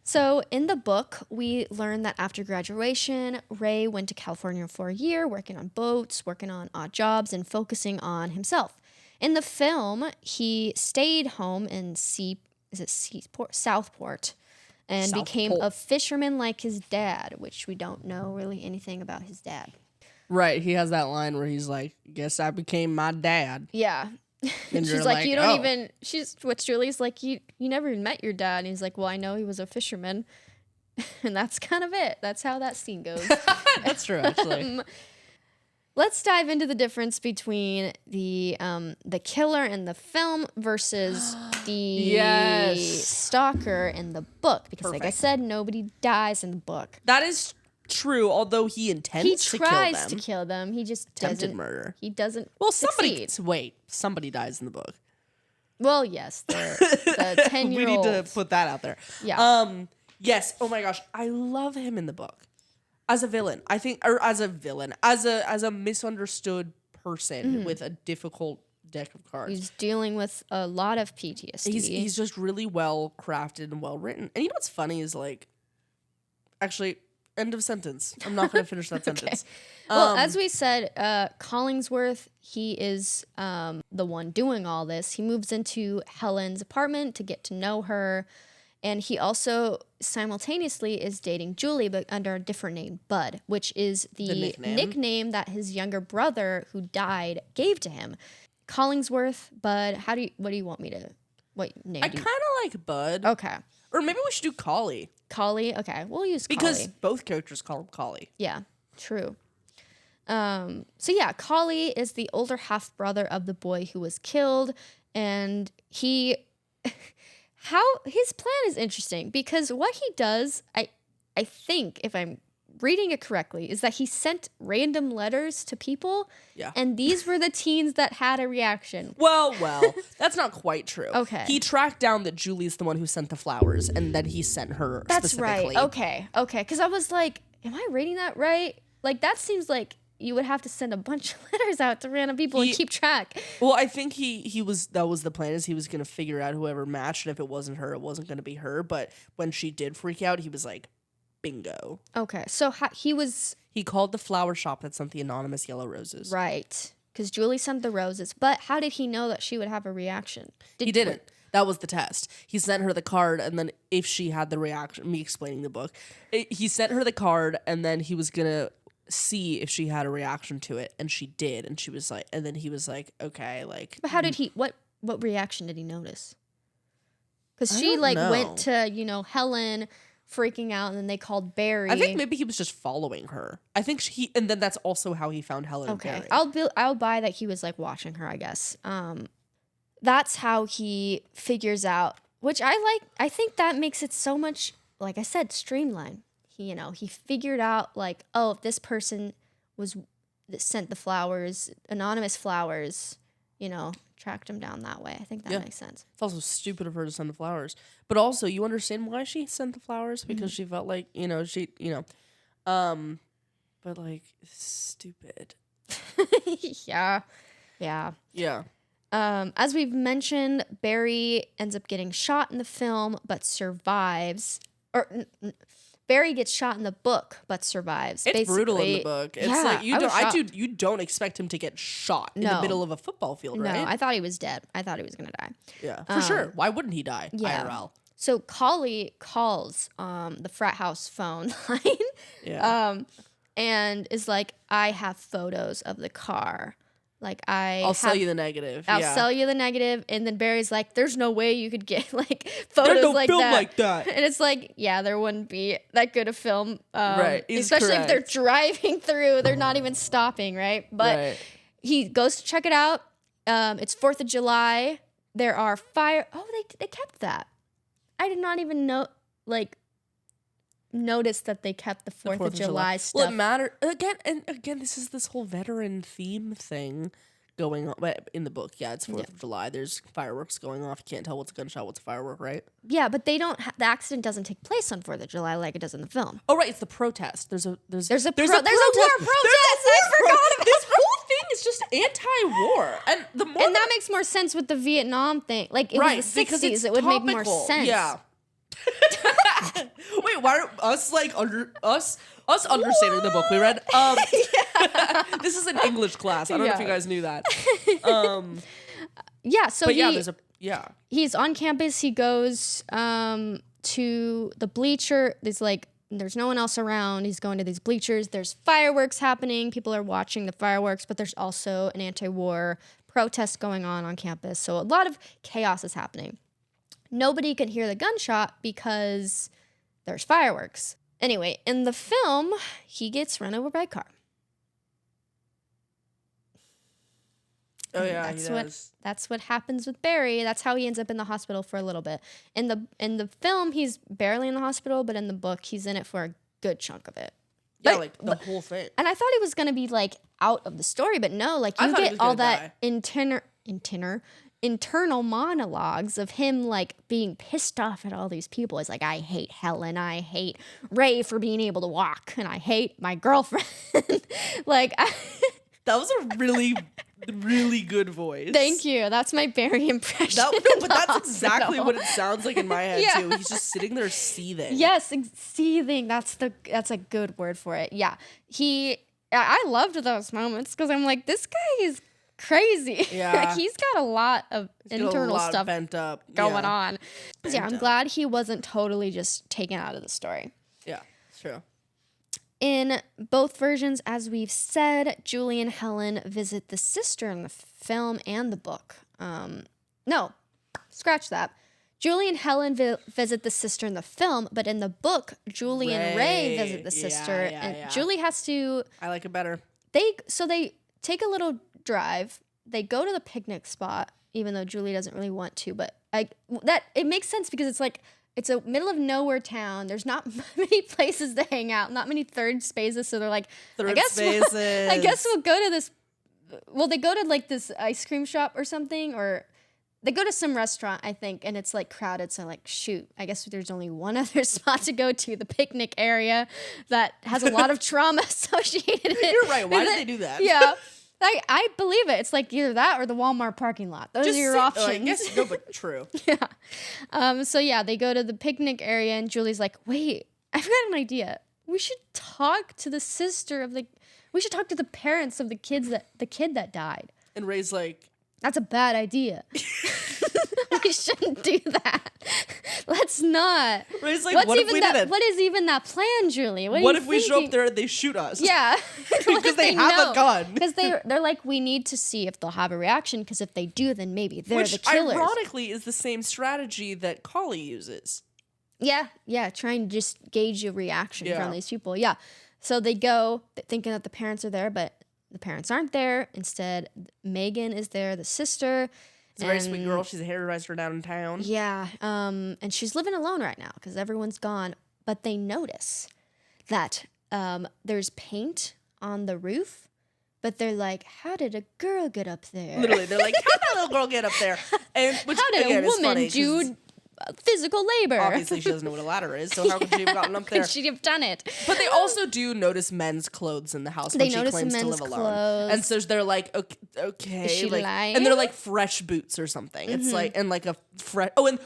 So in the book, we learn that after graduation, Ray went to California for a year, working on boats, working on odd jobs, and focusing on himself. In the film, he stayed home in Southport, and became a fisherman like his dad, which we don't know really anything about his dad. Right. He has that line where he's like, guess I became my dad. Yeah. And she's like, you don't even, Julie's like, you never even met your dad. And he's like, well, I know he was a fisherman. And that's kind of it. That's how that scene goes. That's true, actually. Let's dive into the difference between the killer in the film versus the stalker in the book. Because like I said, nobody dies in the book. That is true, although he intends to kill them. He tries to kill them. He just attempted murder. He doesn't succeed. Somebody dies in the book. Well, yes, the 10-year-old. We need to put that out there. Yeah. Yes. Oh my gosh, I love him in the book as a villain. I think, or as a misunderstood person with a difficult deck of cards. He's dealing with a lot of PTSD. He's just really well crafted and well written. And you know what's funny is like, actually. End of sentence. I'm not going to finish that sentence. Well, as we said, Collingsworth, he is the one doing all this. He moves into Helen's apartment to get to know her. And he also simultaneously is dating Julie, but under a different name, Bud, which is the nickname that his younger brother who died gave to him. Collingsworth, Bud, what do you want me to, what name I kind of like Bud. Okay. Or maybe we should do Collie. Collie? Okay, we'll use Collie. Because both characters call him Collie. Yeah, true. Collie is the older half-brother of the boy who was killed, and his plan is interesting, because what he does, I think, if I'm reading it correctly, is that he sent random letters to people, and these were the teens that had a reaction. Well, that's not quite true. Okay. He tracked down that Julie's the one who sent the flowers, and then he sent her specifically. That's right. Okay. Because I was like, am I reading that right? Like, that seems like you would have to send a bunch of letters out to random people and keep track. Well, I think that was the plan, is he was going to figure out whoever matched, and if it wasn't her, it wasn't going to be her. But when she did freak out, he was like, bingo. Okay, so he called the flower shop that sent the anonymous yellow roses. Right, because Julie sent the roses. But how did he know that she would have a reaction? He didn't. That was the test. He sent her the card, and then if she had the reaction, me explaining the book, he sent her the card, and then he was gonna see if she had a reaction to it, and she did, and she was like, and then he was like, okay, like. But how did he? What reaction did he notice? Because she went to Helen, freaking out, and then they called Barry. I think maybe he was just following her. I think and then that's also how he found Helen. Okay, and Barry. I'll buy that he was like watching her, I guess. That's how he figures out, which I like. I think that makes it so much, like I said, streamlined. He figured out like, oh, if this person that sent the flowers, anonymous flowers, tracked him down that way. I think that makes sense. It's also stupid of her to send the flowers. But also, you understand why she sent the flowers? Because she felt like, but like, stupid. Yeah. As we've mentioned, Barry ends up getting shot in the film, but survives. Barry gets shot in the book, but survives. It's brutal in the book. It's like you don't expect him to get shot in the middle of a football field, right? No, I thought he was dead. I thought he was gonna die. Yeah, for sure. Why wouldn't he die? Yeah. IRL. So Collie calls the frat house phone line, and is like, "I have photos of the car. Like I'll sell you the negative. I'll sell you the negative." And then Barry's like, "There's no way you could get like photos There's no like film that." like that. And it's like, yeah, there wouldn't be that good a film, right? Especially if they're driving through, they're not even stopping, right? But he goes to check it out. It's 4th of July. There are fire. Oh, they kept that. I did not even notice that they kept the 4th of July stuff. Well, it mattered again. This is this whole veteran theme thing going on in the book. Yeah, it's 4th of July. There's fireworks going off. You can't tell what's a gunshot, what's a firework, right? Yeah, but they don't. The accident doesn't take place on 4th of July like it does in the film. Oh, right. It's the protest. There's a war protest. I forgot about this whole thing is just anti-war, and that makes more sense with the Vietnam thing. Like it was the 60s, it would make more sense. Yeah. Wait, why are us like us understanding the book we read? This is an English class. I don't know if you guys knew that. Yeah, so he's on campus. He goes to the bleacher. There's no one else around. He's going to these bleachers. There's fireworks happening. People are watching the fireworks, but there's also an anti-war protest going on campus. So a lot of chaos is happening. Nobody can hear the gunshot because there's fireworks. Anyway, in the film, he gets run over by a car. Oh yeah, that's what happens with Barry. That's how he ends up in the hospital for a little bit. In the film, he's barely in the hospital, but in the book, he's in it for a good chunk of it. Yeah, the whole thing. And I thought he was gonna be like out of the story, but no, like you get all that internal monologues of him like being pissed off at all these people. It's like, I hate Helen, I hate Ray for being able to walk, and I hate my girlfriend. That was a really good voice. Thank you. That's my Barry impression. But that's exactly what it sounds like in my head too. He's just sitting there seething. Yes, seething. That's a good word for it. Yeah. I loved those moments because I'm like, this guy is crazy. Yeah. Like, he's got a lot of internal stuff pent up going on. I'm glad he wasn't totally just taken out of the story. Yeah, true. In both versions, as we've said, Julie and Helen visit the sister in the film and the book. No, scratch that. Julie and Helen visit the sister in the film, but in the book, Julie and Ray visit the sister. Julie has to... I like it better. They take a little drive. They go to the picnic spot, even though Julie doesn't really want to, but it makes sense because it's like... It's a middle of nowhere town. There's not many places to hang out, not many third spaces. So they're like, I guess we'll go to this. Well, they go to like this ice cream shop or something, or they go to some restaurant, I think, and it's like crowded. So like, shoot, I guess there's only one other spot to go to, the picnic area that has a lot of trauma associated. You're right. Why did they do that? Yeah. I believe it. It's like either that or the Walmart parking lot. Those are your options. I guess, no, but true. Yeah. So yeah, they go to the picnic area and Julie's like, wait, I've got an idea. We should talk to the we should talk to the parents of the kid that died. And Ray's like, that's a bad idea. We shouldn't do that. Let's not. Ray's like, what if we did it? What is even that plan, Julie? What if we show up there and they shoot us? Yeah. Because they have a gun. Because they're like, we need to see if they'll have a reaction, because if they do, then maybe they're the killers. Which, ironically, is the same strategy that Collie uses. Yeah, trying to just gauge a reaction from these people. Yeah. So they go thinking that the parents are there, but the parents aren't there. Instead, Megan is there, the sister. It's a very sweet girl. She's a hairdresser down in town. Yeah. And she's living alone right now because everyone's gone. But they notice that there's paint on the roof. But they're like, how did a girl get up there? Literally, they're like, how did a little girl get up there? And how did a woman do physical labor? Obviously, she doesn't know what a ladder is, so how could she have gotten up there? Could she have done it? But they also do notice men's clothes in the house when she claims to live alone. And so they're like, okay. Is she lying? And they're like fresh boots or something. Mm-hmm. It's like, and like a fresh, and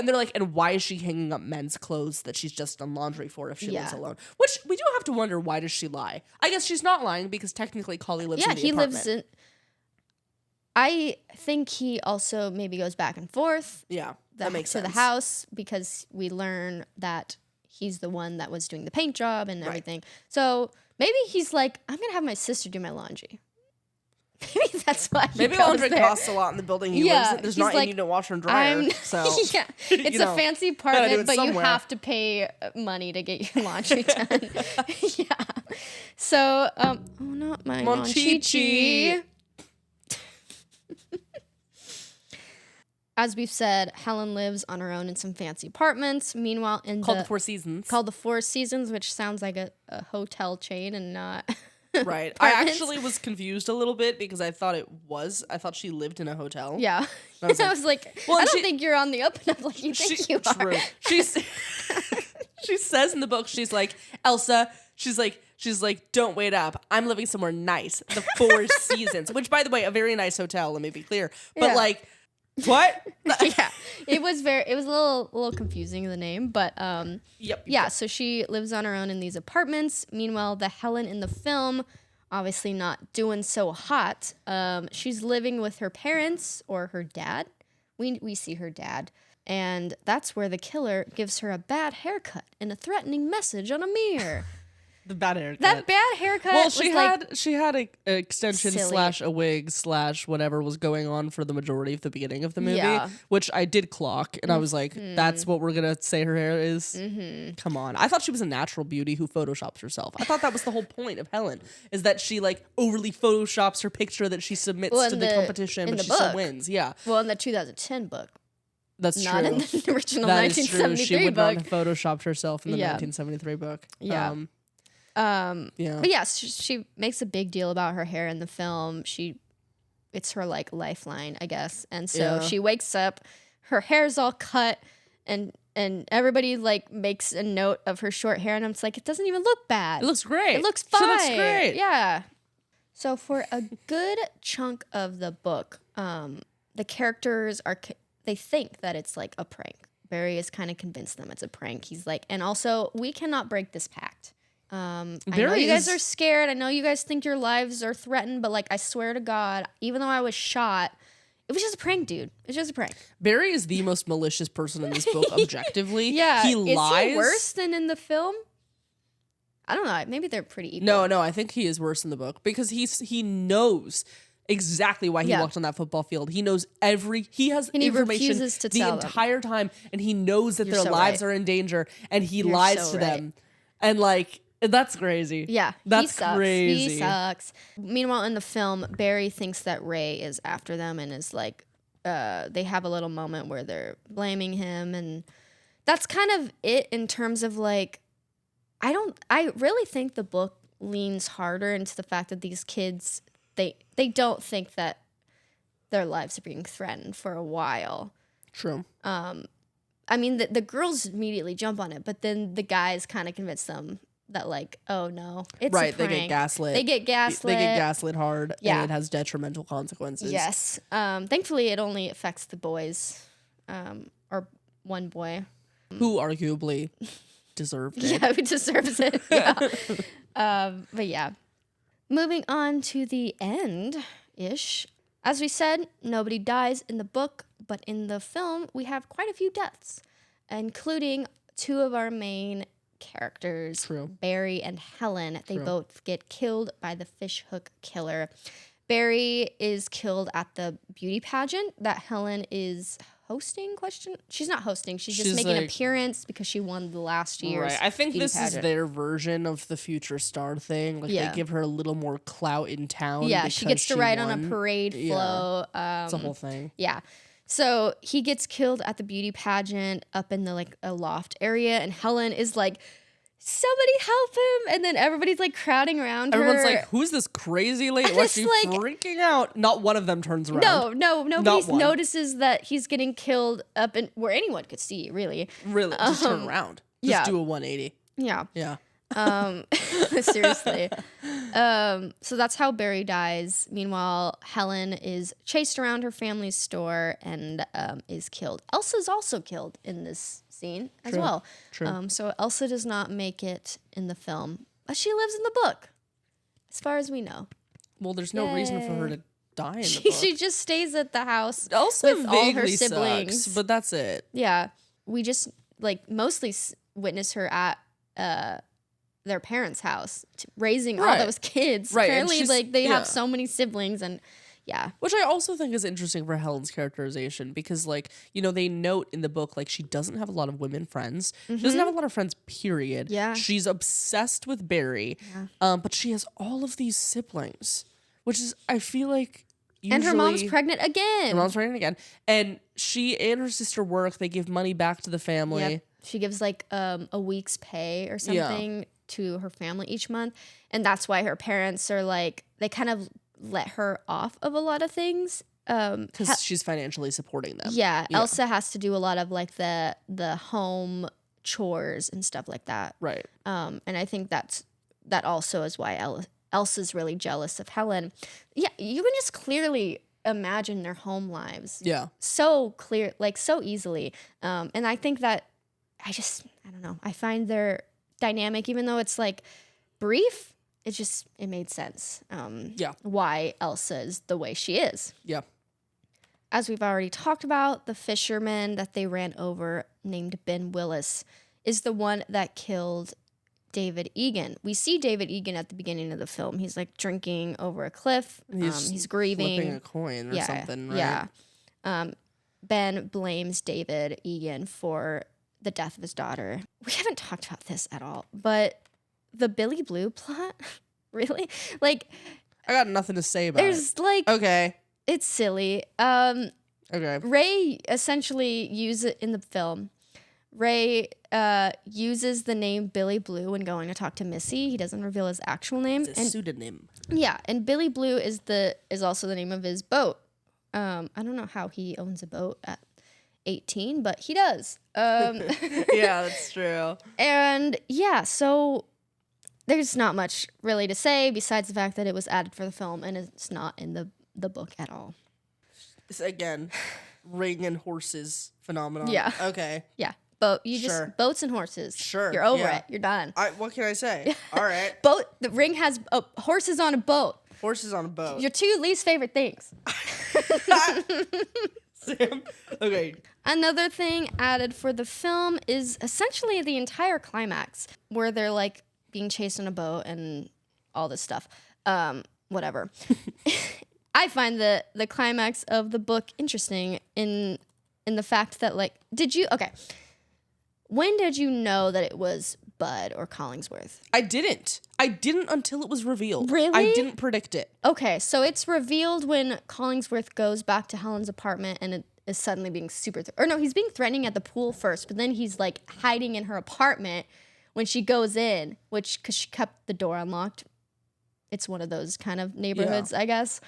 they're like, and why is she hanging up men's clothes that she's just done laundry for if she lives alone? Which we do have to wonder, why does she lie? I guess she's not lying because technically Collie lives in the apartment. Lives in... I think he also maybe goes back and forth. Yeah, that makes sense. To the house, because we learn that he's the one that was doing the paint job and everything. So maybe he's like, I'm going to have my sister do my laundry. Maybe that's why he Maybe goes laundry there. Costs a lot in the building he lives in. There's not any to washer and dryer. So yeah, it's a fancy apartment, but you have to pay money to get your laundry done. Yeah. So, not my Monchichi. As we've said, Helen lives on her own in some fancy apartments. Meanwhile, called the Four Seasons. Called the Four Seasons, which sounds like a hotel chain and not right. I actually was confused a little bit because I thought she lived in a hotel. Yeah. I was like, well, I don't think you're on the up and up like you think you are. True. She says in the book, she's like, Elsa, she's like, don't wait up. I'm living somewhere nice. The Four Seasons, which, by the way, a very nice hotel. Let me be clear. But like, What? Yeah, it was a little confusing, the name, but Yep. yeah, so she lives on her own in these apartments. Meanwhile, the Helen in the film, obviously not doing so hot. She's living with her parents or her dad. We see her dad, and that's where the killer gives her a bad haircut and a threatening message on a mirror. The bad haircut. That bad haircut. Well, was she had a extension silly. / a wig / whatever was going on for the majority of the beginning of the movie, Yeah. which I did clock, and I was like, "That's what we're gonna say her hair is." Come on, I thought she was a natural beauty who photoshops herself. I thought that was the whole point of Helen, is that she like overly photoshops her picture that she submits to the competition, but she still wins. Yeah, Well, in the 2010 book, that's not true. in the original That is true. 1973 She would book. not have photoshopped herself in the Yeah. 1973 book. Yeah. Yeah. But yes, she makes a big deal about her hair in the film. It's her like lifeline, I guess. And so she wakes up, her hair's all cut, and everybody like makes a note of her short hair, and I'm just like, it doesn't even look bad. It looks great. It looks fine. She looks great. Yeah. So for a good chunk of the book, the characters they think that it's like a prank. Barry is kind of convinced them it's a prank. He's like, and also we cannot break this pact. I know you guys are scared. I know you guys think your lives are threatened, but like I swear to God, even though I was shot, it was just a prank, dude. It's just a prank. Barry is the most malicious person in this book, objectively. Yeah, he lies. Is he worse than in the film? I don't know. Maybe they're pretty equal. No, I think he is worse in the book because he knows exactly why he walked on that football field. He knows he has information refuses to the tell entire time, and he knows that their so lives right. are in danger, and he lies so to right. them, and like. That's crazy. Yeah, that's he sucks. crazy. He sucks. Meanwhile, in the film, Barry thinks that Ray is after them and is like, they have a little moment where they're blaming him, and that's kind of it in terms of like, I really think the book leans harder into the fact that these kids, they don't think that their lives are being threatened for a while. True. I mean, the girls immediately jump on it, but then the guys kind of convince them that like, oh no, it's right. a prank. They get gaslit. They get gaslit hard, Yeah. and it has detrimental consequences. Yes. Thankfully, it only affects the boys, or one boy. Who arguably deserved it. Yeah, who deserves it. Yeah. But yeah, moving on to the end-ish. As we said, nobody dies in the book, but in the film, we have quite a few deaths, including two of our main characters, Barry and Helen. They both get killed by the fishhook killer. Barry is killed at the beauty pageant that Helen is hosting. She's not hosting. She's just making an appearance because she won the last year's Right. I think beauty this pageant. is their version of the future star thing. Like they give her a little more clout in town. Yeah, she gets to ride on a parade float. It's a whole thing. Yeah. So he gets killed at the beauty pageant up in the like a loft area, and Helen is like, somebody help him, and then everybody's like crowding around Everyone's her. like, who's this crazy lady? What's she freaking out? Not one of them turns around. No, nobody notices that he's getting killed up in where anyone could see, really. Really, just turn around. Just do a 180. Yeah. Yeah. Seriously. So that's how Barry dies. Meanwhile, Helen is chased around her family's store and is killed. Elsa's also killed in this scene as well. True. So Elsa does not make it in the film, but she lives in the book, as far as we know. Well, there's no reason for her to die in the book. She just stays at the house Elsa with all her vaguely siblings. sucks, but that's it. Yeah. We just like mostly witness her at their parents' house raising all those kids. Right. Apparently, like they have so many siblings, and which I also think is interesting for Helen's characterization because, like, you know, they note in the book like she doesn't have a lot of women friends. She doesn't have a lot of friends. Period. Yeah. She's obsessed with Barry, but she has all of these siblings, which is I feel like. Usually, and her mom's pregnant again. Her mom's pregnant again, and she and her sister work. They give money back to the family. Yep. She gives like a week's pay or something to her family each month, and that's why her parents are like they kind of let her off of a lot of things because she's financially supporting them. Yeah, Elsa has to do a lot of like the home chores and stuff like that. Right. And I think that also is why Elsa's really jealous of Helen. Yeah, you can just clearly imagine their home lives. Yeah. So clear, like so easily. And I think that I don't know. I find their dynamic, even though it's like brief, it made sense. Why Elsa is the way she is. Yeah. As we've already talked about, the fisherman that they ran over, named Ben Willis, is the one that killed David Egan. We see David Egan at the beginning of the film. He's like drinking over a cliff. He's grieving. Flipping a coin or something, right? Yeah. Ben blames David Egan for the death of his daughter. We haven't talked about this at all, but the Billy Blue plot, really? Like, I got nothing to say about it. There's like, okay, it's silly. Okay. Ray essentially uses it in the film. Ray uses the name Billy Blue when going to talk to Missy. He doesn't reveal his actual name. It's a pseudonym. Yeah, and Billy Blue is also the name of his boat. I don't know how he owns a boat at 18, but he does. Yeah, that's true. And yeah, so there's not much really to say besides the fact that it was added for the film and it's not in the book at all. It's, again, ring and horses phenomenon. Yeah. Okay. Yeah. Boats and horses. Sure. You're over it. You're done. What can I say? All right. The ring has horses on a boat. Horses on a boat. Your two least favorite things. Sam. Okay. Another thing added for the film is essentially the entire climax where they're like being chased on a boat and all this stuff. Whatever. I find the climax of the book interesting in the fact that like, when did you know that it was Bud or Collingsworth? I didn't until it was revealed. Really? I didn't predict it. Okay, so it's revealed when Collingsworth goes back to Helen's apartment and it is suddenly being he's being threatening at the pool first, but then he's like hiding in her apartment when she goes in, because she kept the door unlocked. It's one of those kind of neighborhoods, I guess.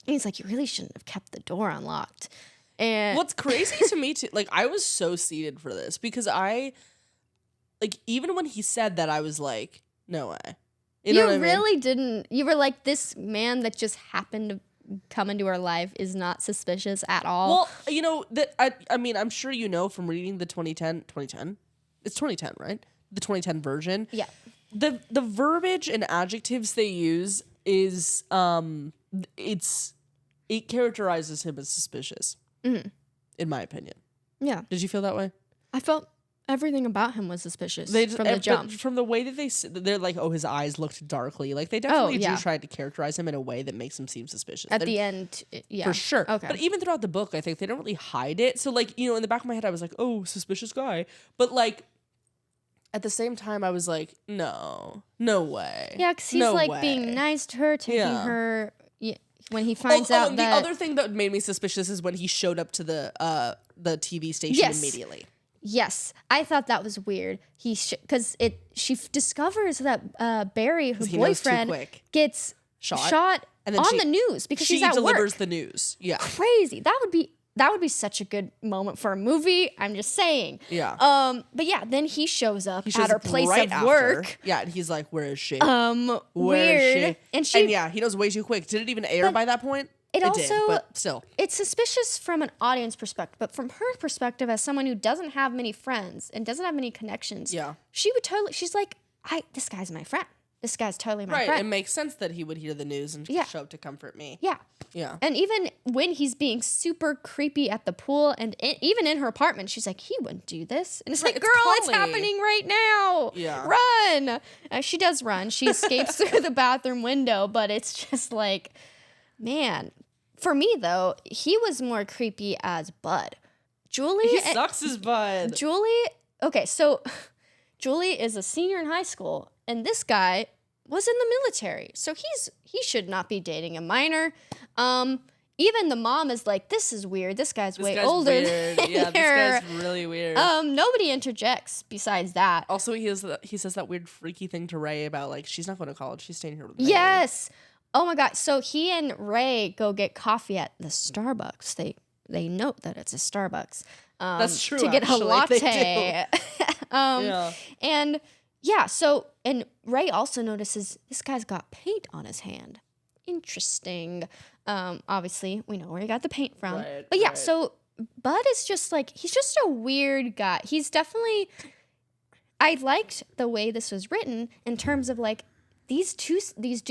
And he's like, you really shouldn't have kept the door unlocked. And what's crazy to me too, like I was so seated for this because even when he said that, I was like, no way. You know what I mean? Didn't. You were like, this man that just happened to come into our life is not suspicious at all. Well, you know, I'm sure you know from reading the 2010? It's 2010, right? The 2010 version. Yeah. The verbiage and adjectives they use is, it characterizes him as suspicious, in my opinion. Yeah. Did you feel that way? I felt everything about him was suspicious from the jump. From the way that they're like, oh, his eyes looked darkly. Like they definitely do try to characterize him in a way that makes him seem suspicious. At the end, yeah. For sure. Okay. But even throughout the book, I think they don't really hide it. So like, you know, in the back of my head, I was like, oh, suspicious guy. But like, at the same time, I was like, no way. Yeah, because he's being nice to her, taking her... When he finds out the other thing that made me suspicious is when he showed up to the TV station immediately. Yes, I thought that was weird. Because she discovers that Barry, her boyfriend, gets shot and then on the news because she's at work. She delivers the news. Yeah, crazy. That would be such a good moment for a movie. I'm just saying. Yeah. But yeah, then he shows up at her place of work. Yeah, and he's like, "Where is she? Weird." And yeah, he knows way too quick. Did it even air by that point? It also did, but still. It's suspicious from an audience perspective, but from her perspective as someone who doesn't have many friends and doesn't have many connections, she's like, this guy's my friend. This guy's totally my friend. Right, it makes sense that he would hear the news and show up to comfort me. Yeah. Yeah. And even when he's being super creepy at the pool and even in her apartment, she's like, he wouldn't do this. And it's like, girl, it's happening right now. Yeah. Run. She does run. She escapes through the bathroom window, but it's just like, man. For me, though, he was more creepy as Bud. Julie... He sucks as Bud. Okay, so Julie is a senior in high school, and this guy was in the military. So he should not be dating a minor. Even the mom is like, this is weird. This guy's way older weird. than Yeah, her. this guy's really weird. Nobody interjects besides that. Also, he says that weird freaky thing to Ray about, like, she's not going to college. She's staying here with me. Yes. Oh my God. So he and Ray go get coffee at the Starbucks. They note that it's a Starbucks. That's true. To get a latte. Yeah. And Ray also notices this guy's got paint on his hand. interesting. Obviously, we know where he got the paint from. Right, but yeah, right. so Bud is just like, he's just a weird guy. He's definitely, I liked the way this was written in terms of like, these do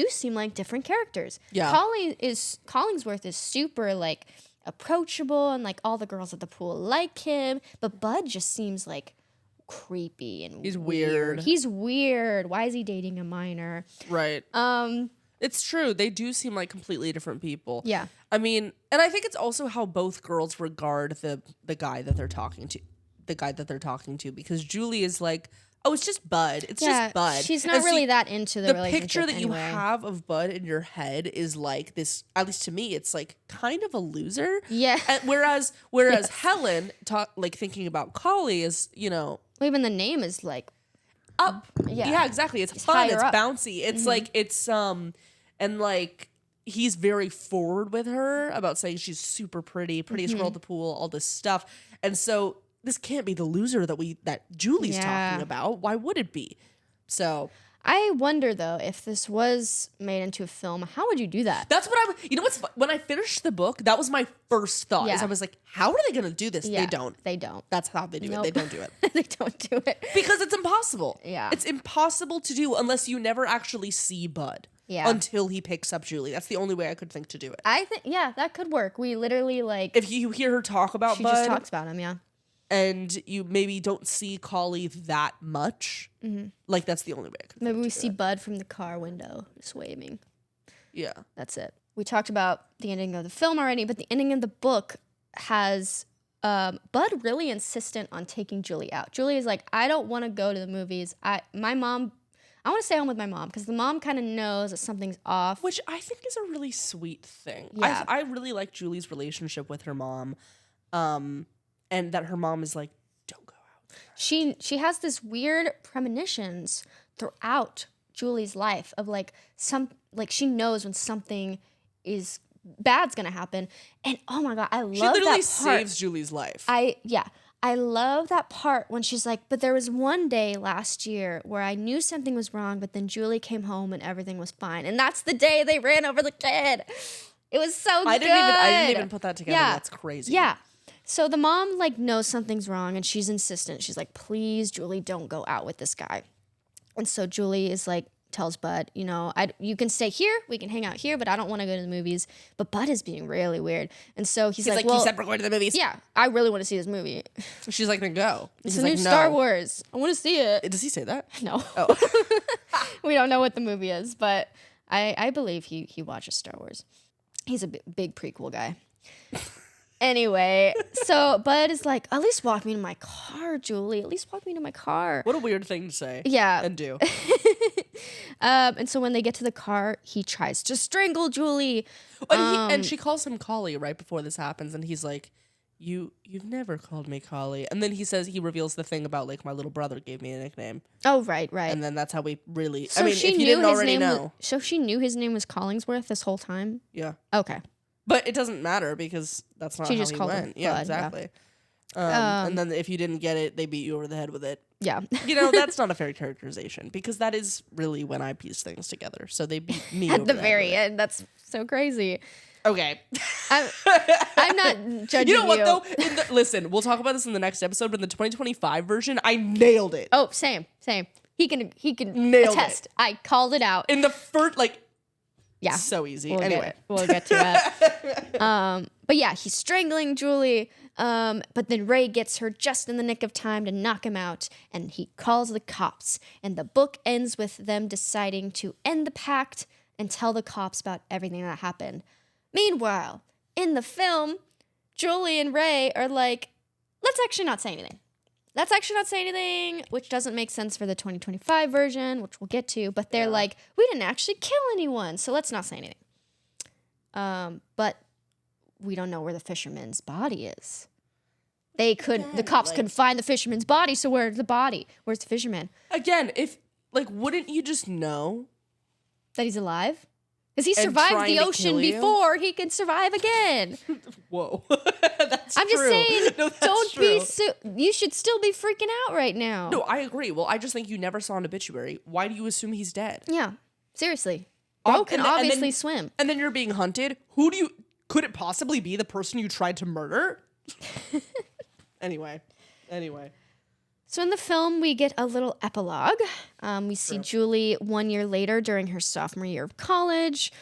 seem like different characters. Yeah. Collingsworth is super like approachable and like all the girls at the pool like him, but Bud just seems like creepy and He's weird. He's weird. Why is he dating a minor? Right. It's true. They do seem like completely different people. Yeah. I mean, and I think it's also how both girls regard the guy that they're talking to. Because Julie is like, oh, it's just Bud. It's just Bud. She's not really that into the relationship. The picture that anyway. you have of Bud in your head is like this, at least to me, it's like kind of a loser. Yeah. And whereas Helen, thinking about Collie is, you know. Well, even the name is like Up. Yeah, exactly. It's fun. It's up. bouncy. It's like, it's, and like, he's very forward with her about saying she's super prettiest girl at the pool, all this stuff. And so this can't be the loser that Julie's talking about. Why would it be? So I wonder though, if this was made into a film, how would you do that? that's what you know what's when I finished the book, that was my first thought. Is I was like, how are they going to do this? Yeah, They don't. They don't. That's how they do Nope. it. They don't do it. They don't do it. Because it's impossible. Yeah. It's impossible to do unless you never actually see Bud. Yeah. Until he picks up Julie. That's the only way I could think to do it. I think, that could work. We literally like, If you hear her talk about she Bud, just talks about him, yeah. and you maybe don't see Collie that much, like that's the only way I could Maybe think we to see do it. Bud from the car window just waving. Yeah. That's it. We talked about the ending of the film already, but the ending of the book has Bud really insistent on taking Julie out. Julie is like, I don't want to go to the movies. I want to stay home with my mom because the mom kind of knows that something's off. Which I think is a really sweet thing. Yeah. I really like Julie's relationship with her mom, and that her mom is like, don't go out. She has this weird premonitions throughout Julie's life of like she knows when something is bad's gonna happen, and oh my god, I love that part. She literally saves Julie's life. I love that part when she's like, but there was one day last year where I knew something was wrong, but then Julie came home and everything was fine. And that's the day they ran over the kid. It was so good. I didn't even put that together. Yeah. That's crazy. Yeah. So the mom like knows something's wrong and she's insistent. She's like, please, Julie, don't go out with this guy. And so Julie is like, tells Bud, you know, you can stay here, we can hang out here, but I don't want to go to the movies. But Bud is being really weird. And so he's like, well, you said we're going to the movies. yeah, I really want to see this movie. She's like, then go. It's a new Star Wars. I want to see it. Does he say that? No. Oh. We don't know what the movie is, but I believe he watches Star Wars. He's a big prequel guy. Anyway, so Bud is like, at least walk me to my car, Julie. At least walk me to my car. What a weird thing to say. Yeah. And do. And so when they get to the car, he tries to strangle Julie. And she calls him Collie right before this happens, and he's like, You've never called me Collie. And then he reveals the thing about like my little brother gave me a nickname. Oh, right. And then that's how we really, So if you didn't already know. So she knew his name was Collingsworth this whole time? Yeah. Okay. But it doesn't matter because that's not She how just he called him went. Yeah, Bud, exactly. And then if you didn't get it, they beat you over the head with it. Yeah. You know, that's not a fair characterization because that is really when I piece things together. So they beat me over At the head very with it. end. That's so crazy. Okay. I'm not judging you. You know what, though? Listen, we'll talk about this in the next episode, but in the 2025 version, I nailed it. Oh, same. He can Nailed attest. it. I called it out. In the first, Yeah. so easy. We'll Anyway. get to that. But yeah, he's strangling Julie. But then Ray gets her just in the nick of time to knock him out, and he calls the cops. And the book ends with them deciding to end the pact and tell the cops about everything that happened. Meanwhile, in the film, Julie and Ray are like, let's actually not say anything. Which doesn't make sense for the 2025 version, which we'll get to. But they're like, we didn't actually kill anyone, so let's not say anything. But we don't know where the fisherman's body is. The cops couldn't find the fisherman's body, so where's the body? Where's the fisherman? Again, wouldn't you just know? That he's alive? Because he And survived trying the to ocean kill you? before, he can survive again. Whoa. That's I'm just true. saying, No, that's don't true. you should still be freaking out right now. No, I agree. Well, I just think you never saw an obituary. Why do you assume he's dead? Yeah, seriously. Bro can obviously swim. And then you're being hunted. Could it possibly be the person you tried to murder? Anyway. So in the film, we get a little epilogue. We see Julie 1 year later during her sophomore year of college.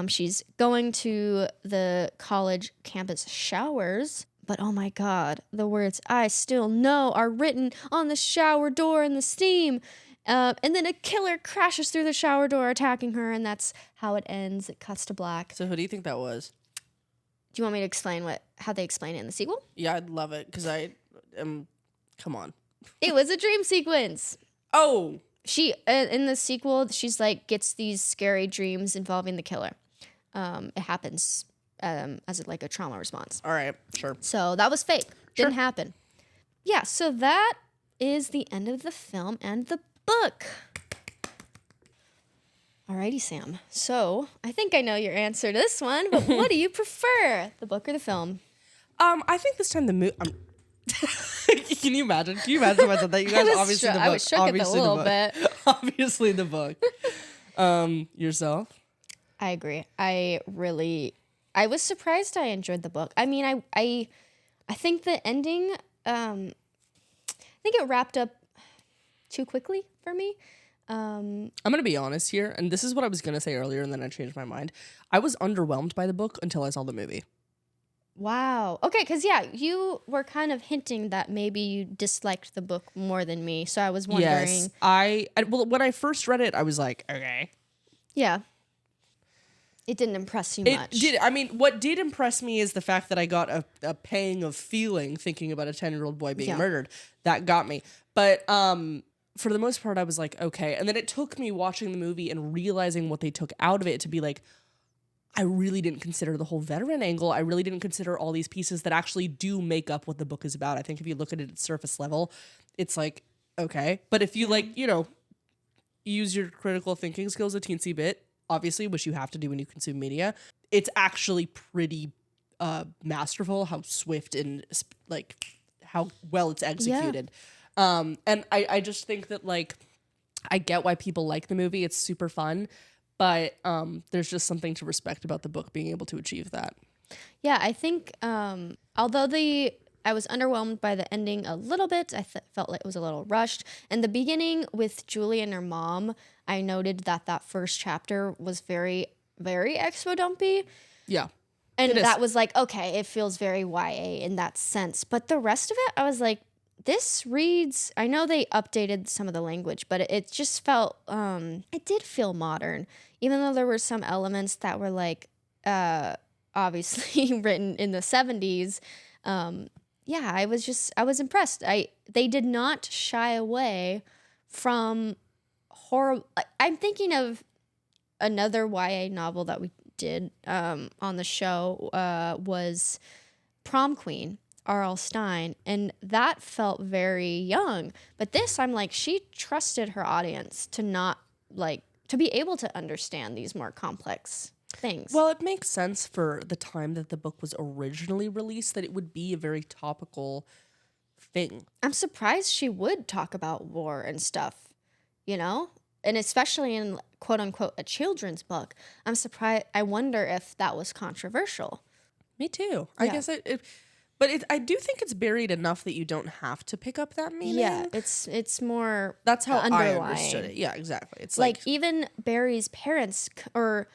She's going to the college campus showers. But oh my God, the words "I still know" are written on the shower door in the steam. And then a killer crashes through the shower door attacking her, and that's how it ends. It cuts to black. So who do you think that was? Do you want me to explain how they explain it in the sequel? Yeah, I'd love it because I am. Come on. It was a dream sequence. Oh. She in the sequel, she's like gets these scary dreams involving the killer. It happens as a trauma response. All right, sure. So that was fake. Sure. Didn't happen. Yeah. So that is the end of the film and the book. Alrighty, Sam. So I think I know your answer to this one, but what do you prefer, the book or the film? I think this time the movie. Can you imagine? Can you imagine if I said that? You guys obviously the book. I was shook at a little bit. Obviously the book. Yourself? I agree. I was surprised I enjoyed the book. I mean, I think the ending, I think it wrapped up too quickly for me. I'm going to be honest here, and this is what I was going to say earlier, and then I changed my mind. I was underwhelmed by the book until I saw the movie. Wow. Okay, because, yeah, you were kind of hinting that maybe you disliked the book more than me, so I was wondering. Yes, well, when I first read it, I was like, okay. Yeah. It didn't impress you much. What did impress me is the fact that I got a pang of feeling thinking about a 10-year-old boy being murdered. That got me. But for the most part, I was like, okay. And then it took me watching the movie and realizing what they took out of it to be like, I really didn't consider the whole veteran angle. I really didn't consider all these pieces that actually do make up what the book is about. I think if you look at it at surface level, it's like, okay. But if you use your critical thinking skills a teensy bit, obviously, which you have to do when you consume media, it's actually pretty masterful how swift and how well it's executed. Yeah. And I just think that I get why people like the movie. It's super fun. But there's just something to respect about the book being able to achieve that. Yeah, I think although I was underwhelmed by the ending a little bit, I felt like it was a little rushed. And the beginning with Julie and her mom, I noted that first chapter was very, very expo dumpy. Yeah. And that was like, okay, it feels very YA in that sense. But the rest of it, I was like, this reads, I know they updated some of the language, but it just felt, it did feel modern, even though there were some elements that were obviously written in the 70s. Yeah, I was impressed. They did not shy away from horror. I'm thinking of another YA novel that we did on the show was Prom Queen. R.L. Stine, and that felt very young. But this, I'm like, she trusted her audience to not to be able to understand these more complex things. Well, it makes sense for the time that the book was originally released that it would be a very topical thing. I'm surprised she would talk about war and stuff, and especially in quote unquote a children's book. I'm surprised. I wonder if that was controversial. Me too. I guess but I do think it's buried enough that you don't have to pick up that meaning. Yeah, it's more. That's how underlying. I understood it. Yeah, exactly. It's even Barry's parents, or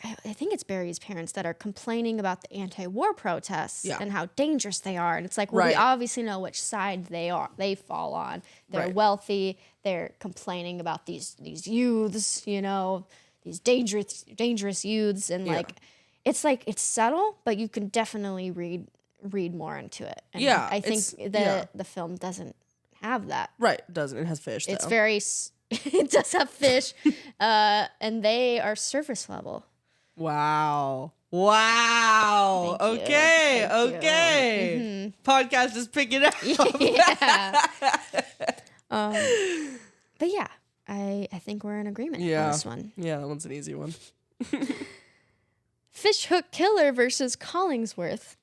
I think it's Barry's parents that are complaining about the anti-war protests and how dangerous they are. And it's like, well, we obviously know which side they fall on. They're wealthy. They're complaining about these youths, these dangerous youths, and it's subtle, but you can definitely read more into it. And I think the film doesn't have that. Right, it doesn't. It has fish, though. It's very... it does have fish, and they are surface level. Wow. Thank Okay. you. Mm-hmm. Podcast is picking up. Yeah. But yeah, I think we're in agreement on this one. Yeah, that one's an easy one. Fishhook Killer versus Collingsworth.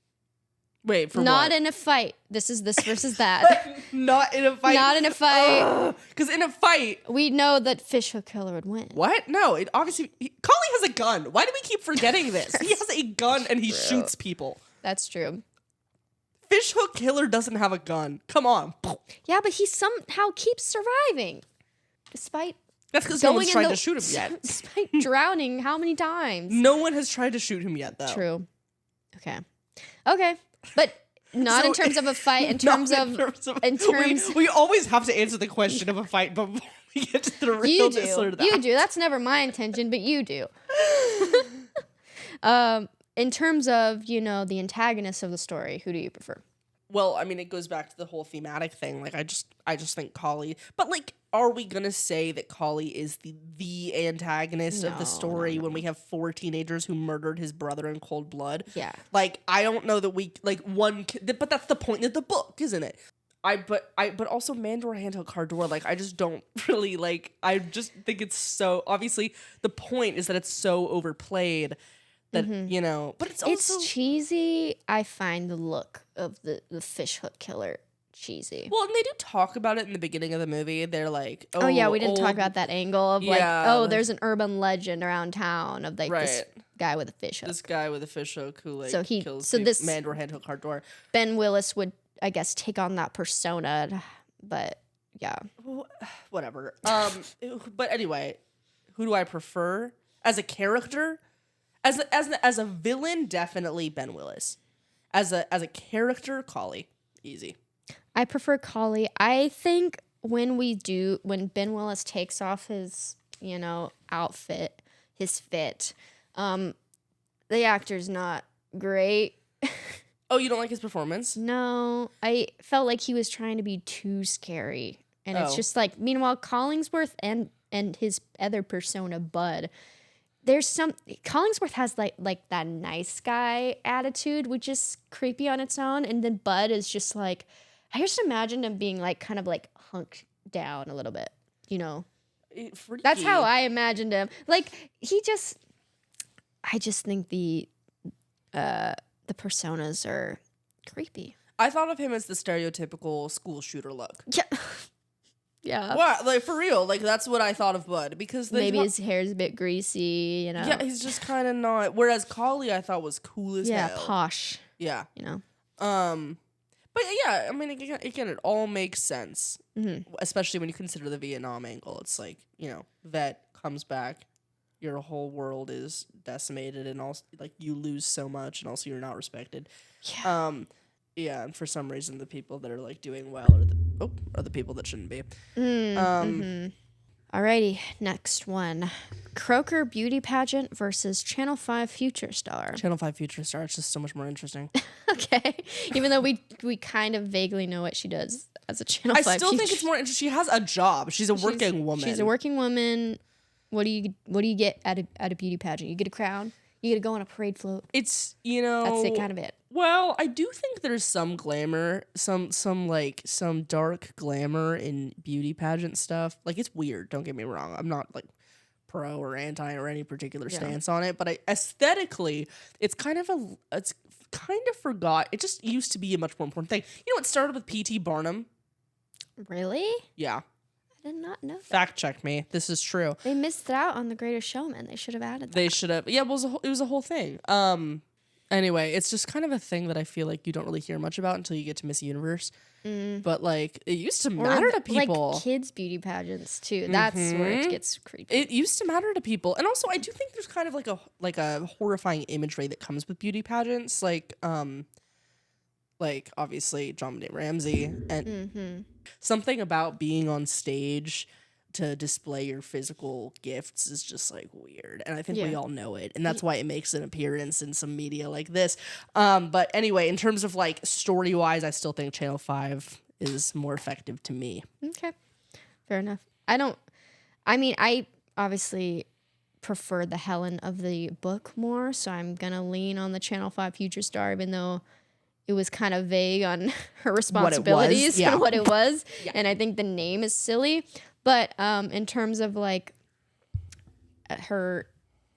Wait, for Not what? in a fight. This is this versus that. Not in a fight. Not in a fight. Because in a fight, We know that Fishhook Killer would win. what? No, it obviously Collie has a gun. Why do we keep forgetting this? He has a gun and he shoots people. That's true. Fishhook Killer doesn't have a gun. Come on. Yeah, but he somehow keeps surviving. Despite That's because no going one's in tried the- to shoot him yet. Despite drowning how many times? No one has tried to shoot him yet, though. True. Okay. But not So- in terms of a fight, in Not terms of in we, terms we always have to answer the question of a fight before we get to the you realness do. or that. You do. That's never my intention, but you do. In terms of, the antagonist of the story, who do you prefer? Well, I mean, it goes back to the whole thematic thing. Like, I just think Collie. But like, are we gonna say that Collie is the antagonist of the story when we have 4 teenagers who murdered his brother in cold blood? Yeah. Like, I don't know that we but that's the point of the book, isn't it? But also Mandor Handheld Cardor, like, I just don't really like. I just think it's so obviously the point is that it's so overplayed that but it's also cheesy. I find the look of the Fishhook Killer cheesy. well, and they do talk about it in the beginning of the movie. They're like, Oh yeah, we didn't talk old- about that angle of there's an urban legend around town of like this guy with a fish hook. this guy with a fish hook who like So he- kills so this- Mandor Handheld Cardor. Ben Willis would, I guess, take on that persona, but yeah. Whatever. But anyway, who do I prefer as a character? As a villain, definitely Ben Willis. As a character, Collie, easy. I prefer Collie. I think when Ben Willis takes off his, outfit, his fit, the actor's not great. Oh, you don't like his performance? No, I felt like he was trying to be too scary. And it's Oh. just like, meanwhile, Collingsworth and his other persona, Bud, Collingsworth has like that nice guy attitude, which is creepy on its own. And then Bud is just like, I just imagined him being like kind of like hunked down a little bit, Freaky. That's how I imagined him. Like I just think the personas are creepy. I thought of him as the stereotypical school shooter look. Yeah. Yeah. What? Like, for real. Like, that's what I thought of Bud. Because Maybe his hair's a bit greasy, Yeah, he's just kind of not. Whereas Collie, I thought was cool as hell. Posh. Yeah. But yeah, I mean, again, it all makes sense. Mm-hmm. Especially when you consider the Vietnam angle. It's like, vet comes back, your whole world is decimated, and also, like, you lose so much, and also you're not respected. yeah. Yeah, and for some reason, the people that are, like, doing well are the people that shouldn't be. Alrighty, next one. Croaker Beauty Pageant versus Channel 5 Future Star. Channel 5 Future Star, it's just so much more interesting. Okay. Even though we kind of vaguely know what she does as a Channel 5 I still think Future- it's more interesting. She has a job. She's a working woman. She's a working woman. What do you get at a beauty pageant? You get a crown. You get to go on a parade float. It's, That's it, kind of it. Well, I do think there's some glamour, some dark glamour in beauty pageant stuff. Like, it's weird, don't get me wrong. I'm not like pro or anti or any particular stance on it, but aesthetically, it's kind of forgot. It just used to be a much more important thing. It started with P.T. Barnum. Really? Yeah. I did not know that. Fact check me. This is true. They missed out on The Greatest Showman. They should have added that. They should have. Yeah, it was a whole thing. Anyway, it's just kind of a thing that I feel like you don't really hear much about until you get to Miss Universe. But like, it used to matter to people. Like kids' beauty pageants too. That's where it gets creepy. It used to matter to people, and also I do think there's kind of like a horrifying imagery that comes with beauty pageants, like obviously John Benet Ramsey, and something about being on stage to display your physical gifts is just like weird, and I think we all know it, and that's why it makes an appearance in some media like this. But anyway, in terms of like story wise, I still think Channel 5 is more effective to me. Okay, fair enough. I obviously prefer the Helen of the book more, so I'm gonna lean on the Channel 5 Future Star, even though it was kind of vague on her responsibilities and what it was. And I think the name is silly. But in terms of like her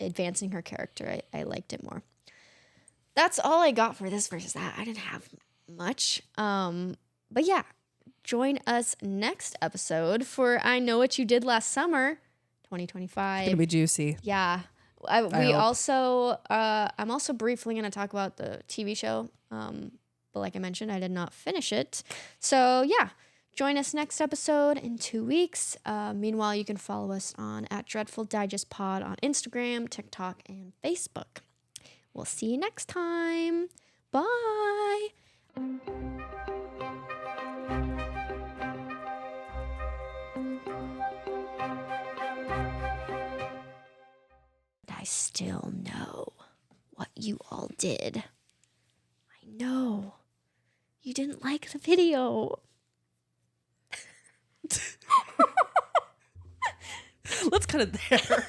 advancing her character, I liked it more. that's all I got for this versus that. I didn't have much. But yeah, join us next episode for I Know What You Did Last Summer, 2025. It's gonna be juicy. Yeah. I'm also briefly going to talk about the TV show. But like I mentioned, I did not finish it. So yeah, join us next episode in 2 weeks. Meanwhile, you can follow us on @DreadfulDigestPod on Instagram, TikTok, and Facebook. We'll see you next time. Bye. I still know what you all did. I know. You didn't like the video. Let's cut it there.